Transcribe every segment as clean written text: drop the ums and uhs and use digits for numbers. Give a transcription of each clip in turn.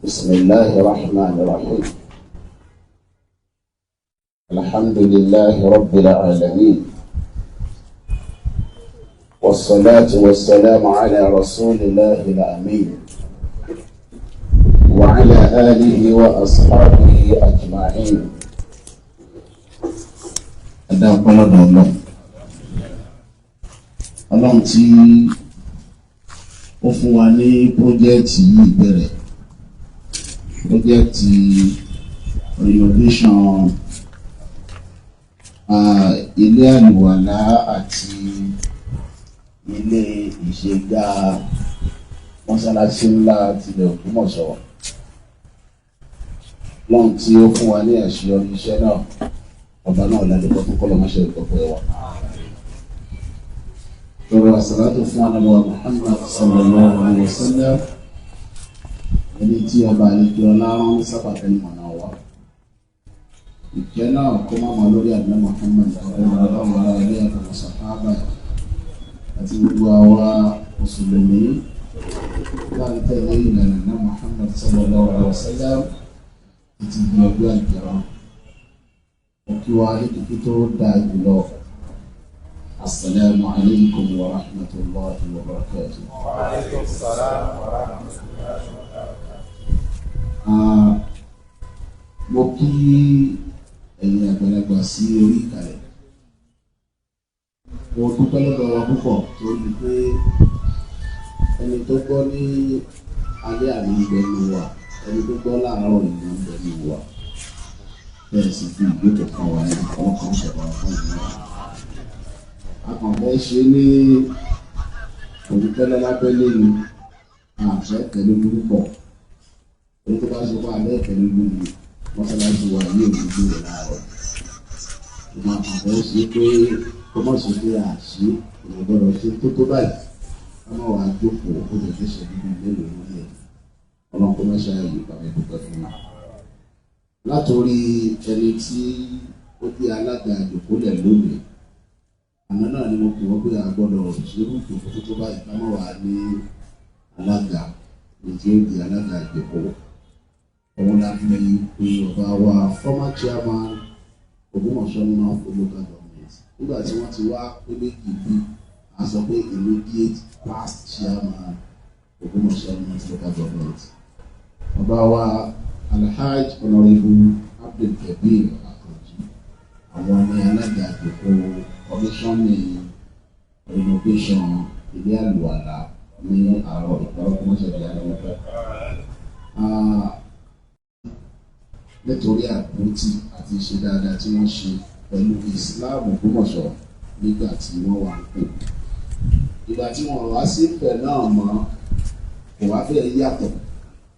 بسم الله الرحمن الرحيم. الحمد لله رب العالمين، والصلاة والسلام على رسول الله الأمين وعلى آله وأصحابه أجمعين. أدعوكم الله Ọlọ́run tí ó fún wa ní pọ́jẹ́ẹ̀tì yìí bẹ̀rẹ̀ pọ́jẹ́ẹ̀tì renovation ilé àlùwàlá àti ilé ìṣègà mọ́sálásí ńlá tilẹ̀ Ògbómọ̀ṣọ́. Ọlọ́run tí ó fún wa ní àṣeyọrí iṣẹ́ náà, ọba náà ládùúgbò fún kọ́lọ́mọṣẹ́ ìkọ̀kọ̀ ẹ̀wà. والصلاة والسلام على محمد صلى الله عليه وسلم ẹni tí ọba àlejò ọlọ́run sábà fẹ́ mọ̀nà wa. Ìjẹ́ náà kó má mọ lórí àdúrà Muhammad ọlọ́run ara ilé àtàwọn sàhábà àti gbogbo àwa mùsùlùmí láti tẹ̀lé ìlànà náà Muhammad sallallahu alaihi wasallam títí di ọjọ́ àjẹrán. Òkè wa ní kíkí tó dáa jùlọ. السلام عليكم ورحمة الله وبركاته. وعليكم السلام ورحمة الله وبركاته. Mo kí ẹ̀yin àgbàlagbà sí orí ìkàlẹ̀. Mo dúpẹ́ lọ́dọ̀ wa púpọ̀ torí pé ẹni tó gbọ́ ní alẹ́ àná ń bẹ ní wa, ẹni tó gbọ́ láàárọ̀ ìlú ń bẹ ní wa. Bẹ́ẹ̀ sì fi ìgbésẹ̀ kan wà ní ọkàn ṣẹ̀dá fún ìlú wa. Akọ̀fẹ́ ṣe ní olùtẹ́lẹ̀ lábẹ́lé ni àṣẹ tẹ̀lé púpọ̀. Èyí tó bá ṣe wà lẹ́ẹ̀tẹ̀lé lórí mọ́sálásí wa ní òdúgbò rẹ̀ láàárọ̀. Ìmọ̀ àkọ́fẹ́ ṣe pé kó mọ̀ sí pé àṣì ìrọ̀gbọ́dọ̀ ṣe tó báyìí. Wọ́n máa wà jókòó ó lè fi ṣe nínú mélòó lórí ẹ̀. Ọlọ́run kó mẹ́ṣẹ́ ààyè ìpàdé dúpẹ́ fún wa. Látòrí ẹni tí ó di alága ìjòkólẹ̀ lónìí. Àná náà ni mo pè wọ́n pé a gbọ́dọ̀ ṣerú ìjòkó tó báyìí ká má wà ní alága ní tí ó di alága ìjòkó. Òun la fi pe ọba wa former chairman Ògbómọ̀ṣọ́ North local government. Nígbà tí wọ́n ti wá pé méjì bí a sọ pé immediate past chairman Ògbómọ̀ṣọ́ North local government. Ọba wa Alhaj Honorable Abdul Kabir Akanji, àwọn ní alága ìjòkó commissioning renovation ilé àlùwàlá ní àárọ̀ ìpàrọ̀kọ́mọ́sẹ̀ di alẹ́wọ́pẹ́. Nítorí àpótí àti ìṣe dáadáa tí wọ́n ṣe pẹ̀lú Islam Ògbómọ̀ṣọ́ nígbà tí wọ́n wà ń pè. Ìgbà tí wọ́n wá sí ìfẹ́ náà mọ́ kò wá fẹ́ yàtọ̀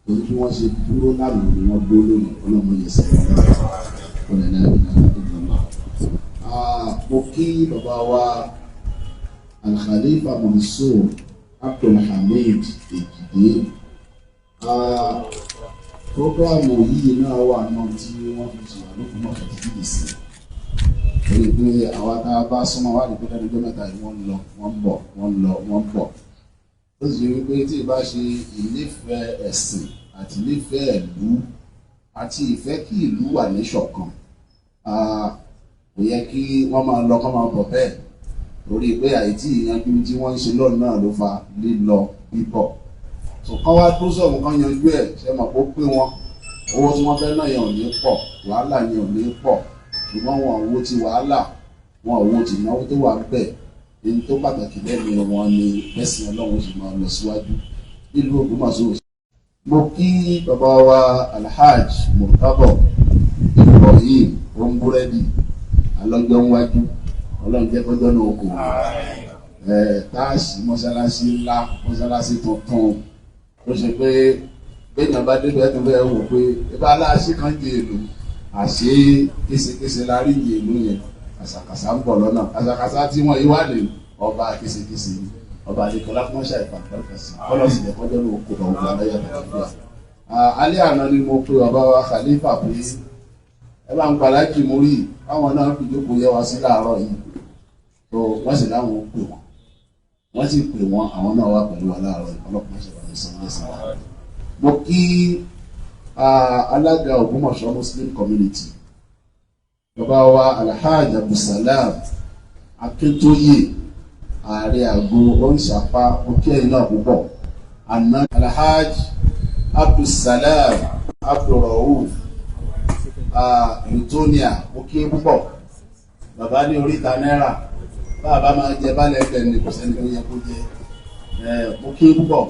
torí bí wọ́n ṣe dúró lánàá ni wọ́n gbó lónìí ọlọ́mọ yẹn sẹ́yìn ọ̀rẹ́ náà ní ìlànà. Mo kí bàbá wa Al-Khalifa Mansur Abdulhamid Ejide. Prógrámù yìí náà wà náà tí wọ́n fi ṣe àlòkù náà fẹ́ títí dì sí. Torí pé àwa tá a bá súnmọ́ wá ní pẹ́ẹ́tẹ́ níjọ́ mẹ́ta yìí wọ́n lọ wọ́n bọ̀ wọ́n lọ wọ́n bọ̀. Ó sì rí pé tí ì bá ṣe ìnífẹ̀ẹ́ ẹ̀sìn àti ìnífẹ̀ẹ́ ìlú àti ìfẹ́ kí ìlú wà ní ṣọ̀kan. Kò yẹ kí wọ́n máa lọ kọ́ máa bọ̀ bẹ́ẹ̀ torí pé àìtí ìyanjú tí wọ́n ń ṣe lọ́nà náà ló fa lílọ bíbọ̀. Kán wá tó sọ̀rọ̀ kan yanjú ẹ̀ ṣe mọ̀ kó pé wọn owó tí wọ́n fẹ́ náà yẹn ò ní pọ̀ wàhálà yẹn ò ní pọ̀ ṣùgbọ́n wọn owó ti wàhálà wọn owó ti náwó tó wà bẹ́ẹ̀ èyí tó pàtàkì lẹ́nu wọn ni ẹ̀sìn Ọlọ́run sì máa lọ síwájú nílùú Ògbómọ̀ṣọ́. Mo kí bàbá wa Alhaj Murtaba Ibrahim Ombúrẹ́dì alọ́jọ́ wájú Ọlọ́run jẹ́ kọjọ́ náà kò táàsì mọ́sálásí ńlá mọ́sálásí tuntun ó ṣe pé gbẹ̀yìn bá débẹ̀ tó fẹ́ wò pé ibà aláàṣì kan jẹ èlò àṣé késekése la rí iye èlò yẹn àṣàkàṣà ń bọ̀ lọ́nà àṣàkàṣà tí wọ́n yí wá lè ọba késekése ọba àdìkọ́lá fún ọ̀ṣà ìfàkọ́lọ́kàṣì kọ́lọ́sì jẹ́ kọjọ́ náà kò bá òkú aláyà nàìjíríà. Alẹ́ àná ni mo pe bàbá wa Khalifa pé ẹ bá ń palájì mórí àwọn náà fi jókòó yẹ wá sí láàárọ̀ yìí tó wọ́n sì láwọn pè wọ́n sì pè wọ́n àwọn náà wá pẹ̀lú wa láàárọ̀ yìí ọlọ́pàá ṣe wà ní ìsọ̀rọ̀ ìsọ̀rọ̀. Mo kí alága Ògbómọ̀ṣọ́ Muslim Community bàbá wa Alhaji Abdulsalam Akintoye ààrẹ àgọ́ oríṣàpá òkè ẹ̀yìn náà púpọ̀ àná Alhaji Abdulsalam Abdulrauf Lutonia òkè púpọ̀ bàbá ní oríta náírà bàbá máa jẹ bálẹ̀ ẹgbẹ́ ní kò sẹ́ni tó yẹ kó jẹ òkè púpọ̀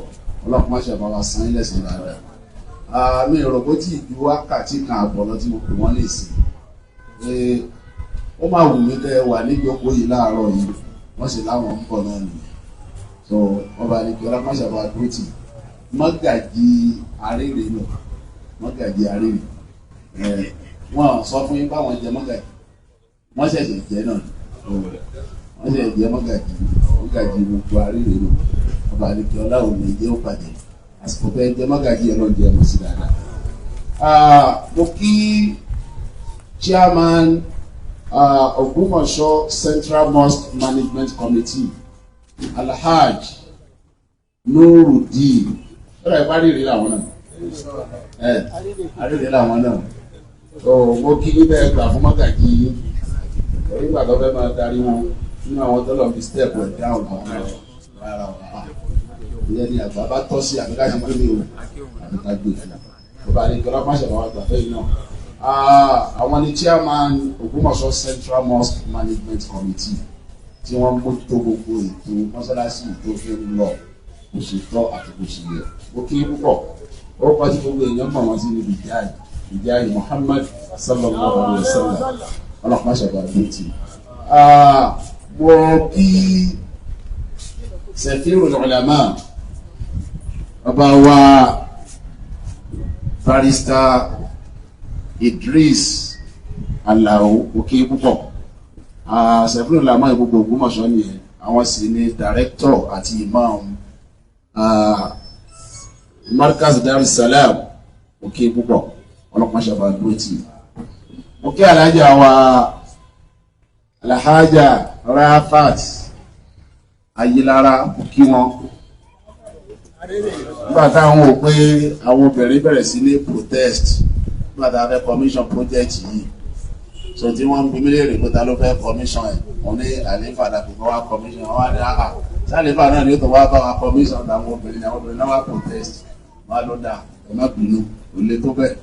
ọlọ́pàá ṣe bàbá san ilẹ̀ sí dáadáa mi rò bó tí ìjú wákàtí kan àbọ̀ lọ tí mo pè wọ́n lè sí ó máa wù mí kẹ́ wà níbi oko yìí láàárọ̀ yìí wọ́n sì láwọn ń bọ̀ náà nìyẹn so wọ́n bá ní kí ọlọ́pàá ṣe bàbá dúró tì mọ́gàjì arére lọ mọ́gàjì arére wọ́n sọ fún yín báwọn jẹ mọ́gàjì wọ́n ṣẹ̀ṣẹ̀ jẹ́ náà wọ́n ṣẹ̀ṣẹ̀ jẹ́ mọ́gàjì gbogbo arére lọ wọ́n bá ní kí ọlọ́run lè jẹ́ ó pàdé àsìkò pé jẹ mọ́gàjì ẹ̀ náà jẹ́ ọmọ sí dáadáa. Mo kí chairman Ògbómọ̀ṣọ́ Central Mosque Management Committee Alhaji Nurudeen ọ̀rọ̀ ẹ̀ bá rí ìrìn àwọn náà àrírí làwọn náà mo kí níbẹ̀ gbà fún mọ́gàjì nígbà tó fẹ́ máa darí wọn nínú àwọn tó lọ fi step ẹ̀ dáhùn àwọn náà rárá ọ̀hún ìyẹn ni àgbà bá tọ́ sí àbíká ṣe pé mi ò àbíká gbé fún ọba ní kí ọlọ́pàá ṣẹ̀fọ́ wa gbàfẹ́ yìí náà àwọn ni chairman Ògbómọ̀ṣọ́ Central Mosque Management Committee tí wọ́n mójútó gbogbo ètò mọ́sálásí tó fi ń lọ bó ṣe tọ́ àti bó ṣe yẹ ó kí púpọ̀ ó kọ́ tí gbogbo èèyàn mọ̀ wọ́n sí níbi ìjáì Muhammad sallallahu alayhi wa sallam ọlọ́pàá ṣẹ̀fọ́ àdúgbò tì mo kí Safirul Ulama bàbá wa Barrister Idris Alao òkè púpọ̀ Safirul Ulama gbogbo Ògbómọ̀ṣọ́ nìyẹn àwọn sì ni director àti imam Markaz Darussalam òkè púpọ̀ ọlọ́pàá ṣàbà dúrótì òkè alájà wa Alhaja Rafat Ayilara òkè wọn nígbà táwọn ò pé àwọn obìnrin bẹ̀rẹ̀ sí ní protest nígbà tá a fẹ́ commission project yìí so tí wọ́n ń bí mílíọ̀nù pé ta ló fẹ́ commission ẹ̀ wọ́n ní àlefa dàpọ̀ wá commission wọ́n á ní àhà sálífà náà ní ó tó wá bá wa commission táwọn obìnrin náà wá protest wọ́n á ló dà ẹ má bínú kò lè tó bẹ́ẹ̀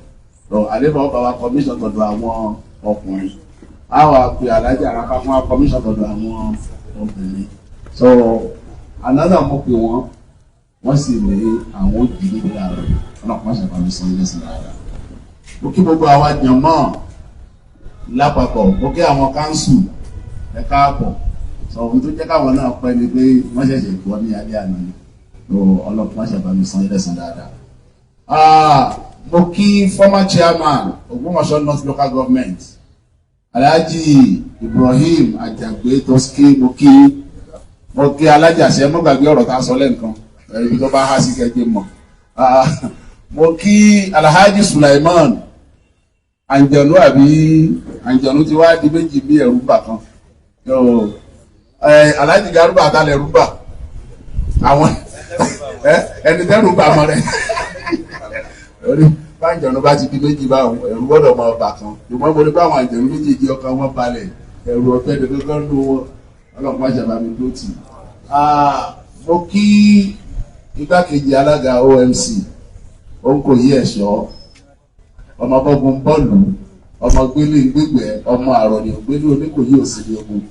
lọ àlefa ó bá wa commission tọ̀dọ̀ àwọn ọkùnrin á wà pé alájà àràpá fún wa commission tọ̀dọ̀ àwọn obìnrin so another mo pè wọ́n sì lé àwọn òbí níbi láàárọ̀ ọlọ́pàá ṣàbàmì sọ ilé sí dáadáa. Mo kí gbogbo àwa jàmá lápapọ̀ mo kí àwọn káńsù ẹ káàbọ̀ sọ ohun tó jẹ́ káwọn náà pẹ́ ni pé wọ́n ṣẹ̀ṣẹ̀ gbọ́ ní alẹ́ àná ni ọlọ́pàá ṣàbàmì sọ ilé sí dáadáa. Mo kí former chairman Ògbómọ̀ṣọ́ North Local Government Alhaji Ibrahim Ajagbe Toski mo kí alájàṣẹ mo gbàgbé ọ̀rọ̀ tá a sọ lẹ́ǹkan ibi tó bá há sí kẹjẹ mọ̀ mo kí Alhaji Sulaiman àǹjẹ̀nú àbí àǹjẹ̀nú ti wá di méjì bí ẹ̀rú bà kan Alhaji Garuba àtàlẹ̀ ẹ̀rú bà àwọn ẹni tẹ́rù bà mọ́ rẹ̀ orí báńjẹ̀nú bá ti di méjì báwọn ẹ̀rú gbọ́dọ̀ mọ́ bà kan ṣùgbọ́n mo ní báwọn àǹjẹ̀nú méjèèjì ọkàn wọn balẹ̀ ẹ̀rú ọ̀fẹ́ ní kankan ló wọn ọlọ́pàá ṣàbàmì tó tì mo kí igbákejì alága OMC Onkoyi Ẹ̀ṣọ́ ọmọ bọ́gun bọ́ọ̀lù ọmọ gbélé gbégbé ọmọ àròní ògbélé Oníkòyí òsèlè ogun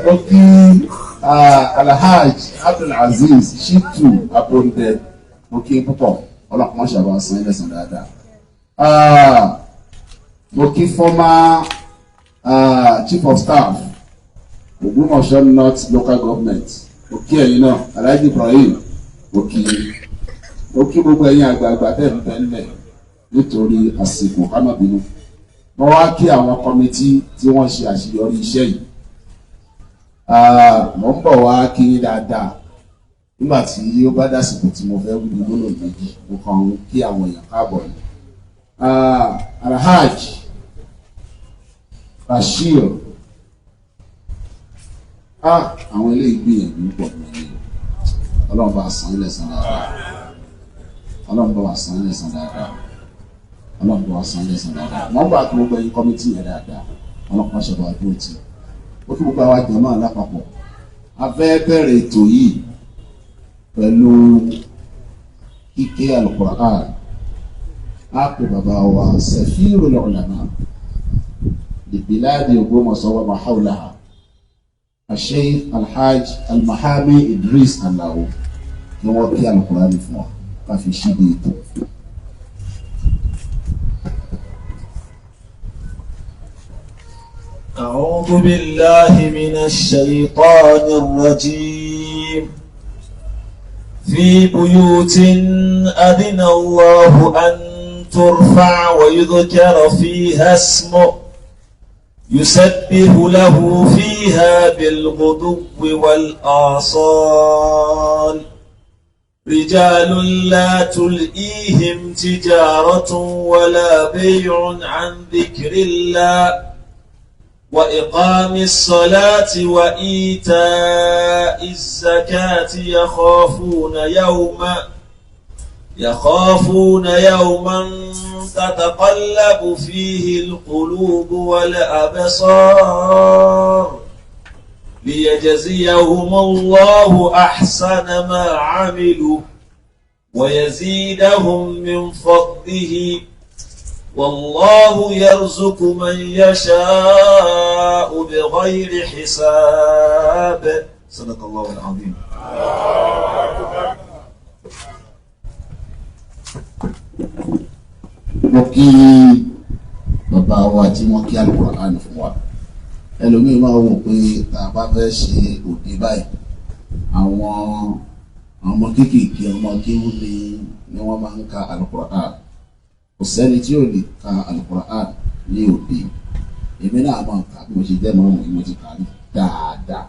mo kí Alhaji Abdulaziz Shitu Abonde mo kí púpọ̀ ọlọ́pàá ṣàbà san ẹlẹ́sìn dáadáa. Mo kí former Chief of Staff Ògbómọ̀ṣọ́ North Local Government mo kí ẹ̀yin náà Alhaji Ibrahim mo kí gbogbo ẹ̀yin àgbààgbà tẹ́lẹ̀ nítorí àsìkò kámọ́bínú mo wá kí àwọn kọ́mítì tí wọ́n ṣe àṣeyọrí iṣẹ́ yìí mo ń bọ̀ wá kí yín dáadáa nígbà tí ó bá dásìkò tí mo fẹ́ wí lónà méjì mo kàn ń kí àwọn èèyàn káàbọ̀ ni Alhaji Bashir àwọn eléyìí gbìyànjú pọ̀ lórí ọlọ́run bá san ilẹ̀ san dáadáa ọlọ́run bá wà san ilẹ̀ san dáadáa ọlọ́run bá wà san ilẹ̀ san dáadáa wọ́n bá kí gbogbo ẹ̀yin kọ́mítì yẹn dáadáa ọlọ́run bá ṣọ̀bọ̀ àdúró tì ó kí gbogbo àwọn àjọmọ́ lápapọ̀ a fẹ́ bẹ̀rẹ̀ ètò yìí pẹ̀lú kíké Al-Qur'an á pè bàbá wa Safirul Ulama li biladi Ògbómọ̀ṣọ́ wa ma hawlaha Sheikh Alhaj Almahami Idris Alao ni wọ́n kí Al-Qur'an fún wa ká fi ṣíbi ètò. أعوذ بالله من الشيطان الرجيم في بيوت أذن الله أن ترفع ويذكر فيها اسمه يسبح له فيها بالغدو والآصال رجال لا تلئيهم تجارة ولا بيع عن ذكر الله وإقام الصلاة وإيتاء الزكاة يخافون يوما تتقلب فيه القلوب والأبصار ليجزيهم الله أحسن ما عملوا ويزيدهم من فضله والله يرزق من يشاء بغير حساب صدق الله العظيم. mo kí bàbá wa tí wọ́n kí Al-Qur'an fún wa ẹlòmíín máa wò pé tá a bá fẹ́ ṣe òde báyìí àwọn ọmọ kéékèèké ọmọ kéwú ni wọ́n máa ń ka Al-Qur'an kò sẹ́ni tí ò lè ka Al-Qur'an ní òde èmi náà máa kà bí mo ṣe jẹ́ mọ́ mo ti kà ní dáadáa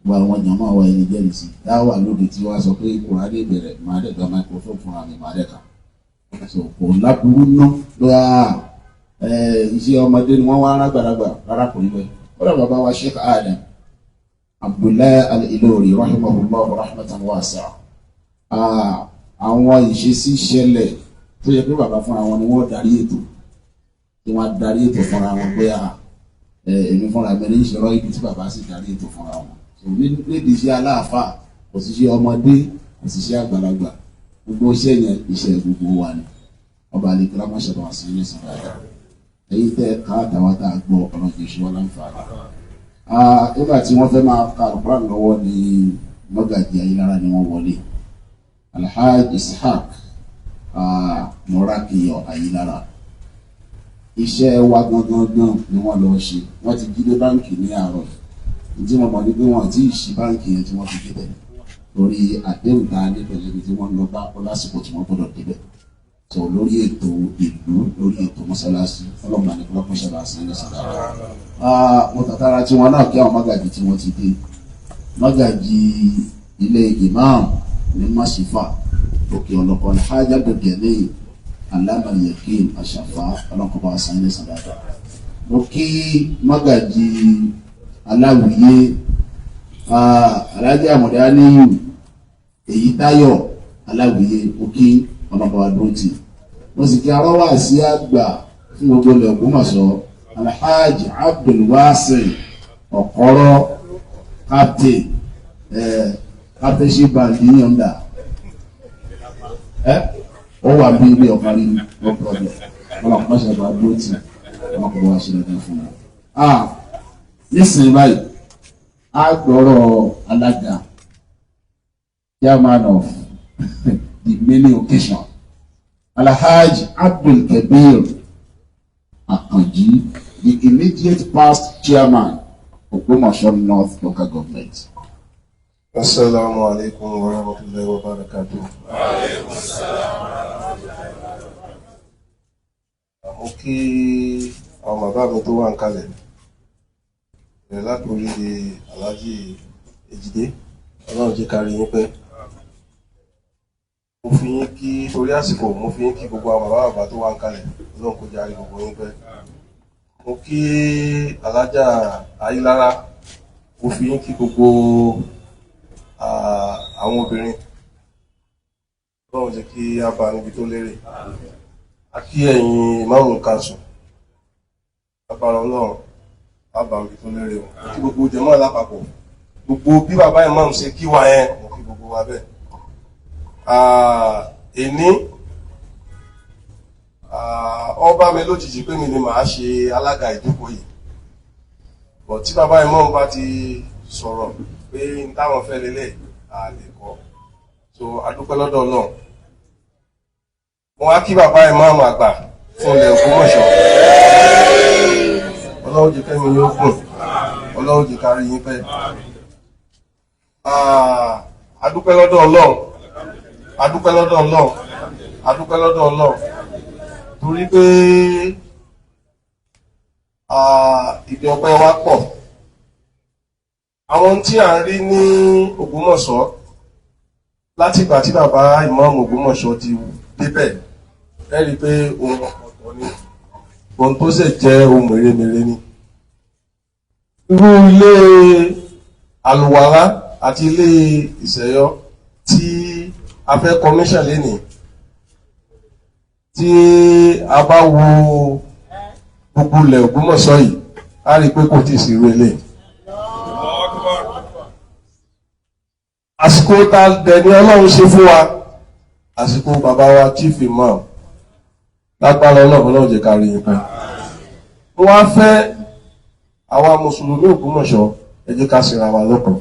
gba àwọn èèyàn máa wá ẹni jẹ́rìí sí dáwà lóde tí wọ́n sọ pé Kùránì dé bẹ̀rẹ̀ máa dẹ̀ gba microphone fúnra mi máa dẹ̀ kà so kò láburú ná lọ́wọ́ iṣẹ́ ọmọdé ni wọ́n wá rágbàlagbà rárá kò ní bẹ́ẹ̀ wọ́n dà bàbá wa Sheikh Adam Abdullahi Al-Ilori rahimahullah rahmatan wasi'a àwọn ìṣesí ṣẹlẹ̀ tó yẹ pé bàbá fúnra wọn ni wọ́n darí ètò tí wọ́n darí ètò fúnra wọn pé èmi fúnra mi ní ìṣòro ibi tí bàbá sì darí ètò fúnra wọn nídìí iṣẹ́ aláàfáà kò sí iṣẹ́ ọmọdé kò sí iṣẹ́ àgbàlagbà gbogbo iṣẹ́ yẹn iṣẹ́ gbogbo wa ni ọba àlekè lámọ́ṣẹ́ bá wà sí ilé ìsìn dáadáa èyí tẹ́ ká àtàwọn tá a gbọ́ ọ̀nà ìṣe wọn láǹfààní. nígbà tí wọ́n fẹ́ máa ka Al-Qur'an lọ́wọ́ ní mọ́gàjì Ayélára ni wọ́n wọlé Alhaj Ishaq Mọ́rákìyọ̀ Ayélára iṣẹ́ wa gangan ni wọ́n lọ ṣe wọ́n ti jí dé báǹkì ní àárọ̀ tí wọ́n mọ̀ ní pé wọ́n ti ṣí báǹkì yẹn tí wọ́n fi débẹ̀ lórí àdéhùn tá a ní pẹ̀lú ibi tí wọ́n lọ bá ọ lásìkò tí wọ́n gbọ́dọ̀ débẹ̀ tó lórí ètò ìlú lórí ètò mọ́sálásí ọlọ́mọ àti ọlọ́pàá ṣẹlẹ̀ àṣẹ ní sàdára. mo tàtàrà tí wọn náà kí àwọn mágàjì tí wọ́n ti dé mágàjì ilé imam ní Masifa òkè ọlọ́kọ̀ Alhaji Abdul-Ghani Alamal-Yakin Ashafa ọlọ́kọ̀ọ́ àṣẹ ní sàdára. mo kí mágàjì Aláwìyé Alhaji Amọ̀dáníyù èyí Táyọ̀ Aláwìyé òkè ọlọ́pàá adúrótì wọ́n sì kí arọ́wà sí àgbà fún gbogbo ilẹ̀ Ògbómọ̀ṣọ́ Alhaji Abdulwasi Ọ̀kọ́rọ́ captain shiba níyànda ó wà bí ilé ọ̀parí no problem ọlọ́pàá ṣe àgbà adúrótì ọlọ́pàá wá ṣe lẹ́dẹ̀ fún wọn. nísìnyí báyìí a gbọ́rọ̀ alága chairman of the many occasion Alhaji Abdul Kabir Akanji, the immediate past chairman of Ògbómọ̀ṣọ́ North Local Government. Assalamu alaikum wa rahmatullahi wa barakatuh. Wa alaikum assalam wa rahmatullahi wa barakatuh. Mo kí àwọn bàbá mi tó wà ń kalẹ̀ látòrí Alhaji Ejide Ọlọ́run jẹ́ kárí yín pẹ́. Mo fi yín kí torí àsìkò mo fi yín kí gbogbo àwọn bàbá tó wà ń kalẹ̀ Ọlọ́run kó jàre gbogbo yín pẹ́. Mo kí Alájà Ayélára mo fi yín kí gbogbo àwọn obìnrin lọ́wọ́ jẹ́ kí a bá níbi tó lérè. A kí ẹ̀yin ìmáàmù kanṣu agbára ọlọ́run a bá níbi tó lérè o. Kí gbogbo jẹ̀mọ́ lápapọ̀ gbogbo bí bàbá ìmáàmù ṣe kí wa yẹn mo kí gbogbo wa bẹ́ẹ̀. Èní ọba mi lójijì pé mi ni màá ṣe alága ìjókòó yìí, bọ̀ tí bàbá ìmáàmù bá ti sọ̀rọ̀ pé n táwọn fẹ́ lélẹ̀ àlè kọ́, so adúpẹ́ lọ́dọ̀ Ọlọ́run. Mo wá kí bàbá ìmáàmù àgbà fún ilẹ̀ Ògbómọ̀ṣọ́, Ọlọ́run jẹ́ kẹ́mi yóò gùn, Ọlọ́run jẹ́ kárí yín pẹ́. Adúpẹ́ lọ́dọ̀ Ọlọ́run, adúpẹ́ lọ́dọ̀ Ọlọ́run, adúpẹ́ lọ́dọ̀ Ọlọ́run, torí pé ìdí ọpẹ́ wa pọ̀. Àwọn tí à ń rí ní Ògbómọ̀ṣọ́ láti ìgbà tí bàbá ìmáàmù Ògbómọ̀ṣọ́ ti débẹ̀, ẹ rí i pé ohun ọ̀pọ̀tọ̀ ni, ohun tó sì jẹ́ ohun mèremère ni. Irú ilé àlùwàlá àti ilé ìṣẹ̀yọ́ tí a fẹ́ kọmíṣàn lénìí, tí a bá wo gbogbo ilẹ̀ Ògbómọ̀ṣọ́ yìí, a rí i pé kò tí ì sí irú eléyìí. Àsìkò ta dẹni Ọlọ́run ṣe fún wa, àsìkò bàbá wa chief imam lágbára Ọlọ́run jẹ́ ká rí yín pẹ́. Mo wá fẹ́ àwa mùsùlùmí Ògbómọ̀ṣọ́ ẹ jẹ́ ká ṣera wa lọ́kàn.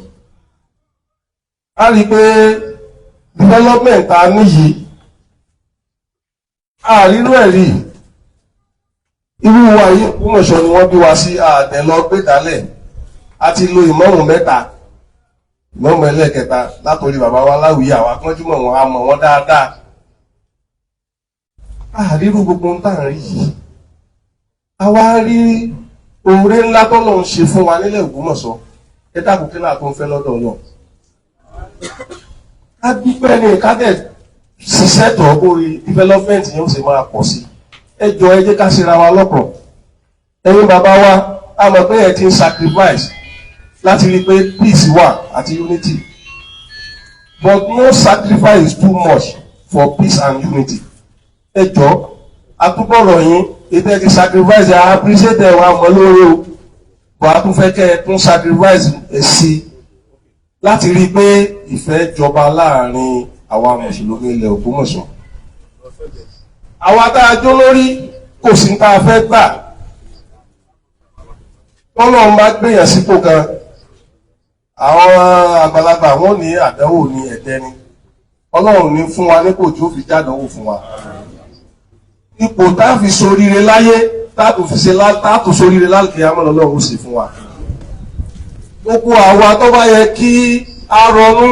A rí i pé development ta níyì àrírú ẹ̀rí irú wa yìí Ògbómọ̀ṣọ́ ni wọ́n bí wa sí àtẹ̀lọ gbé dálẹ̀, a ti lo ìmáàmù mẹ́ta, ìmáàmù ẹlẹ́ẹ̀kẹta látòrí bàbá wa Láwìyí, àwọn akọ́júmọ̀ wọn a mọ̀ wọ́n dáadáa. Àrírú gbogbo ń tàn rí yìí, a wá rí oore ńlá tọ́lọ̀ ń ṣe fún wa nílẹ̀ Ògbómọ̀ṣọ́, ẹ dákun kí náà tó ń fẹ́ lọ́dọ̀ náà. Ká dúpẹ́ ní ìkádẹ̀ ṣiṣẹ́ tó orí development yóò ṣe máa pọ̀ sí. Ẹ jọ ẹ jẹ́ ká ṣera wa lọ́kàn. Ẹ̀yin bàbá wa a mọ̀ pé ẹ ti ń sacrifice láti rí i pé peace wà àti unity, but no sacrifice is too much for peace and unity. Ẹ jọ àtúbọ̀rọ̀ yín ètò ẹ ti sacrifice ẹ appreciate ẹ wà mọ́ lórí o, bọ̀ a tún fẹ́ kẹ́ ẹ tún sacrifice ẹ sí láti rí i pé ìfẹ́ jọba láàrin àwa mùsùlùmí ilẹ̀ Ògbómọ̀ṣọ́. Àwa tá a jó lórí kò sí tá a fẹ́ gbà. Wọ́n náà máa gbèyàn sípò kan, àwọn àgbàlagbà wọ́n ní àdánwò ní ẹ̀dẹ́ ni, Ọlọ́run ní fún wa nípò tí ó fi jádánwò fún wa. Ipò tá a fi ṣoríire láyé táàtò ṣoríire lálùkìyámọ̀ Ọlọ́run ó sì fún wa. Gbogbo àwa tó bá yẹ kí a ronú,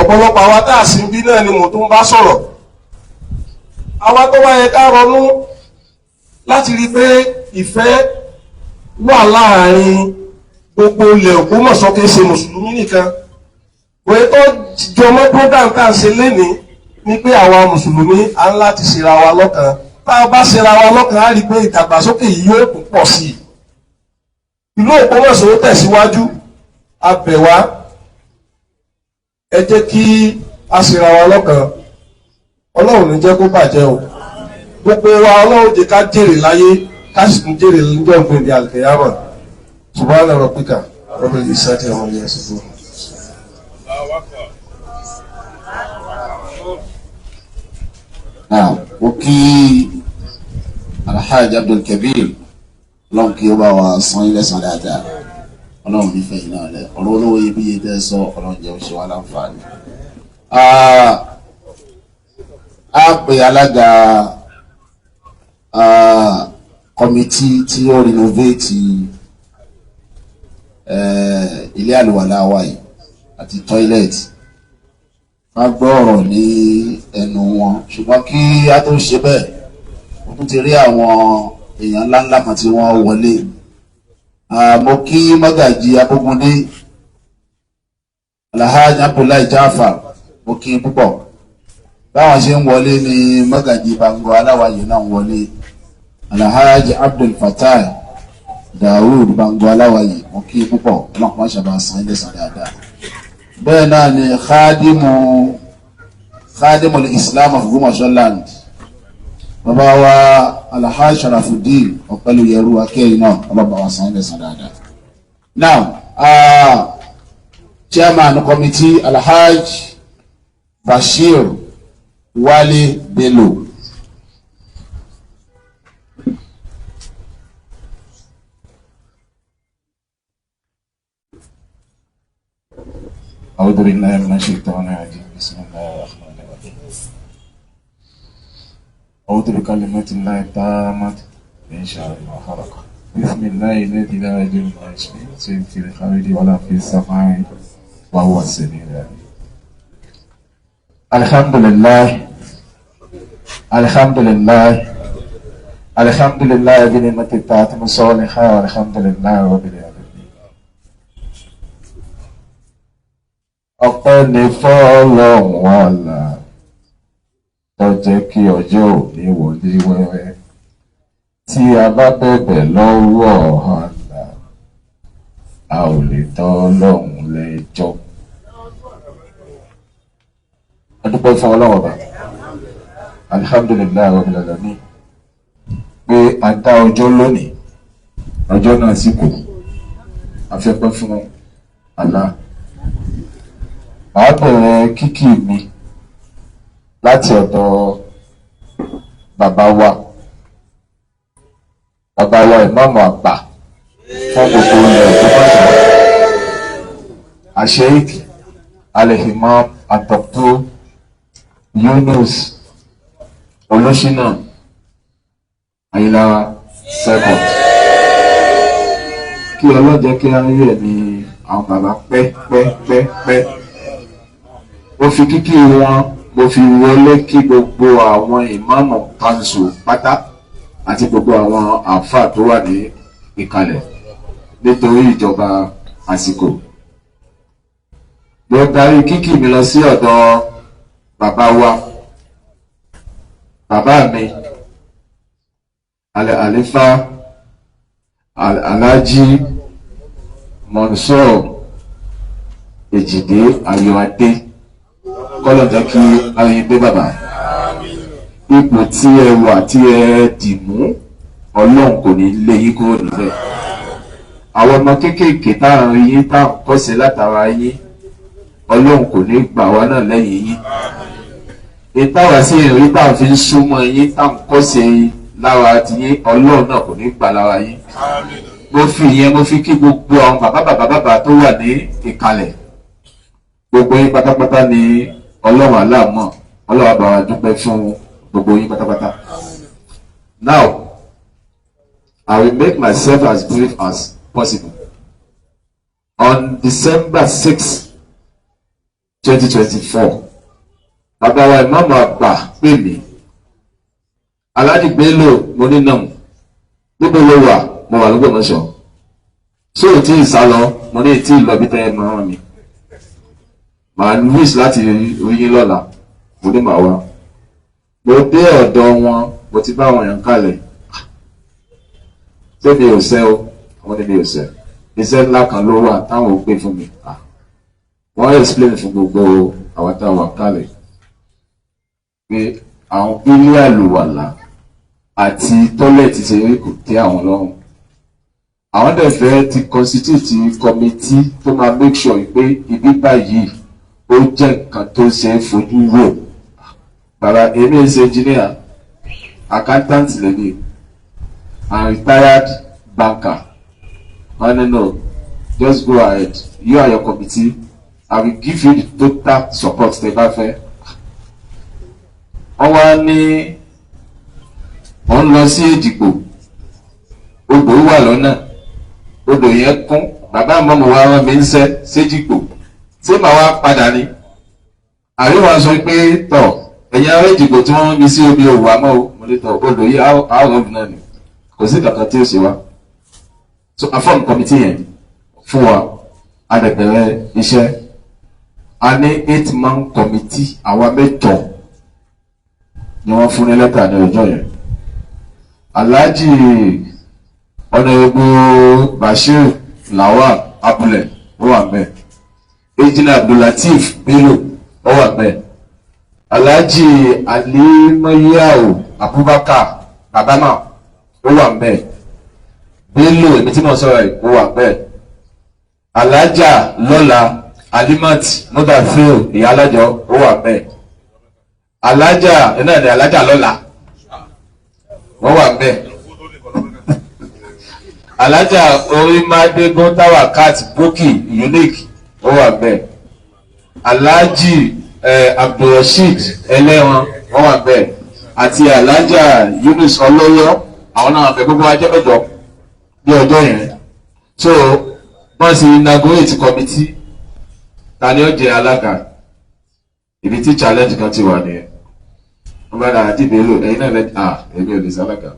ọ̀pọ̀lọpọ̀ àwa tá a sì ń bí náà ni mo tún bá sọ̀rọ̀. Àwa tó bá yẹ ká ronú láti rí pé ìfẹ́ wà láàrin gbogbo ilẹ̀ Ògbómọ̀ṣọ́ kì í ṣe mùsùlùmí nìkan. Òye tó jọmọ́ program tá à ń ṣe lénìí ni pé àwa mùsùlùmí á ń láti ṣera wa lọ́kan. Tá a bá ṣera wa lọ́kan á rí pé ìdàgbàsókè yìí yóò tún pọ̀ sí i. Ìlú Ògbómọ̀ṣọ́ tẹ̀síwájú, a bẹ̀ wá, ẹ jẹ́ kí a ṣera wa lọ́kan. Ọlọ́run ní jẹ́ kó bàjẹ́ o. Gbogbo wa Ọlọ́run jẹ́ ká jèrè láyé, ká sì tún jèrè lọ́jọ́ ìgbìndì àlùkìyámọ̀. Subhana rabbika rabbil izzati amma yasifun. Ó kí Alhaji Abdul Kabir, Ọlọ́run kí ó bá wa san ilẹ̀ san dáadáa. Ọlọ́run nífẹ̀ẹ́ iná rẹ̀, ọ̀rọ̀ olówó iyebíye tẹ́ sọ, Ọlọ́run jẹ́ òṣè wa láǹfààní. A pè alága kọmitì tí ó renovate ilé àlùwàlá wa yìí àti toilet. Wọ́n gbọ́ ọ̀rọ̀ ní ẹnu wọn, ṣùgbọ́n kí a tó ṣe bẹ́ẹ̀, ó tún ti rí àwọn èèyàn ńláńlá kan tí wọ́n wọlé. Mo kí Mọ́gàjí Abógúndé, Alhaji Abdullahi Jafar, mo kí púpọ̀. Báwọn ṣe ń wọlé ní Mọ́gàjí Bango Aláwàyè náà wọlé, Alhaji Abdul Fattah, Daoud Bango Aláwàyè wọn kí púpọ̀ ọlọ́pàá ṣàbà san ilé san dáadáa. Bẹ́ẹ̀ náà ni khadimu Islam of Ògbómọ̀ṣọ́ land bàbá wa Alhaji Sharafuddin Ọ̀pẹ́lúyẹrú akẹ́yìn náà ọlọ́pàá wa san ilé san dáadáa. Now chairman committee Alhaji Bashir Wale Bello. أعوذ بالله من الشيطان الرجيم بسم الله الرحمن الرحيم أعوذ بكلمات الله التامة من شر ما خلق بسم الله الذي لا يضر مع اسمه في الخارج ولا في السماء وهو السميع العليم. الحمد لله الحمد لله الحمد لله بنعمة التاتم الصالحة والحمد لله رب العالمين. Ọpẹ́ ni fọ́lọ́run àlà tó jẹ́ kí ọjọ́ òní wọlé wẹ́rẹ́ tí a bá bẹ̀bẹ̀ lọ́wọ́ àlà a ò lè tọ́ Ọlọ́run lẹ́jọ́. A dúpẹ́ fún Ọlọ́run ọba alhamdulilayi rabbil alamin pé a dá ọjọ́ lónìí ọjọ́ náà sì kù a fẹ́ pẹ́ fún Allah. Màá bẹ̀rẹ̀ kíkì mi láti ọ̀dọ̀ bàbá wa ìmáàmù àgbà fún gbogbo ilẹ̀ Ògbómọ̀ṣọ́ Sheikh Al-Imam Dr. Yunus Olóṣínà Ayílára second. Kí ọlọ́jẹ́ kí á rí ẹ̀mí àwọn bàbá pẹ́. Mo fi kíkí wọn mo fi wọlé kí gbogbo àwọn ìmáàmù kanṣu pátá àti gbogbo àwọn àfáà tó wà ní ìkàlẹ̀ nítorí ìjọba àsìkò. Mo darí kíkí mi lọ sí ọ̀dọ̀ bàbá mi Àlífà Alhaji Monsur Èjìdé Ayọ̀adé kọ́lọ̀ jẹ́ kí ayé gbé bàbá. Ipò tí ẹ wà tí ẹ dì mú Ọlọ́run kò ní lé yín kúrò níbẹ̀. Àwọn ọmọ kéékèèké táwọn yín táwọn kọ́sẹ̀ látara yín Ọlọ́run kò ní gbà wá náà lẹ́yìn yín. Ìtawà sí ìrírí táwọn fi ń súnmọ́ yín táwọn kọ́sẹ̀ lára ti yín Ọlọ́run náà kò ní gbà lára yín. Mo fi kí gbogbo àwọn bàbá tó wà ní ìkàlẹ̀. Gbogbo yín pátápátá ni Ọlọ́run aláàmọ̀ Ọlọ́run àbáwá dúpẹ́ fún gbogbo yín pátápátá. Now, I will make myself as brief as possible. On December 6, 2024, bàbá wa ìmáàmù àgbà pè mí. Alhaji Bello mo ní náà níbo ló wà mo wà l'Ógbómọ̀ṣọ́. So tí ì sá lọ mo ní tí ì lọ bí tẹ́ ẹ máa mi. Màá wish láti rí yín lọ́la mo ní màá wá. Mo dé ọ̀dọ̀ wọn mo ti bá wọn yàn kalẹ̀. Ṣé mi ò sẹ́ o? Wọ́n ní mi ò sẹ́. Iṣẹ́ ńlá kan ló wà táwọn ò gbé fún mi. Wọ́n explain fún gbogbo àwọn táwọn kalẹ̀ pé àwọn ilé àlùwàlà àti tọ́lẹ̀tì ṣe rí kò tẹ́ àwọn lọ́rùn. Àwọn dẹ̀ fẹ́ ti constitute committee tó máa make sure pé ibi báyìí ó jẹ́ nǹkan tó ṣe é fojú wò. Bàbá èmi ẹ̀ ṣe engineer, accountant lẹ́ni, and retired banker. No, just go ahead. You and your committee, I will give you the total support tẹ́ bá fẹ́. Wọ́n wá ní wọ́n lọ sí Èjìgbò, odò wà lọ́nà, odò yẹn kún, bàbá àmọ́mọ́ wa rán mi ń sẹ́ séjìgbò, ṣé màá wá padà ni? Àríwá sọ pé tọ̀ ẹ̀yin ará Èjìgbò tí wọ́n ń mi sí omi òwò àmọ́ o, mo lè tọ̀ odò yìí àwọn ọ̀gbìn náà ni, kò sí kankan tí ó ṣe wá. So a form committee yẹn fún wa, a lè bẹ̀rẹ̀ iṣẹ́, a ní 8-man committee, àwa mẹ́jọ ni wọ́n fún ní lẹ́tà ní ọjọ́ yẹn. Alhaji Honorable Bashir Lawal Abule ó wà ńbẹ̀, Engineer Abdulateef Bello ó wà ńbẹ̀, Alhaji Alimayau Abubakar Babana ó wà ńbẹ̀, Bello èmi tí mo sọ̀rọ̀ yìí ó wà ńbẹ̀, Alhaja Lọ́la Alimat Mudafil Ìyálájọ ó wà ńbẹ̀, Alhaja náà ni Alhaja Lọ́la wọ́n wà ńbẹ̀, Alhaja Orimadegun Tawakat Boki Unique ó wà ńbẹ̀, Alhaji Abdulrasheed Ẹlẹ́wọ̀n wọ́n wà ńbẹ̀, àti Alhaja Yunus Ọlọ́yọ́ àwọn náà bẹ̀ gbogbo ajẹ́ mẹ́jọ ní ọjọ́ yẹn. So wọ́n sì inaugurate committee ta ni ó jẹ́ alága ibi tí challenge kan ti wà nìyẹn. wọ́n bá dáa dìbò èlò ẹ̀yin náà lẹ́tí èmi ò lè sálága.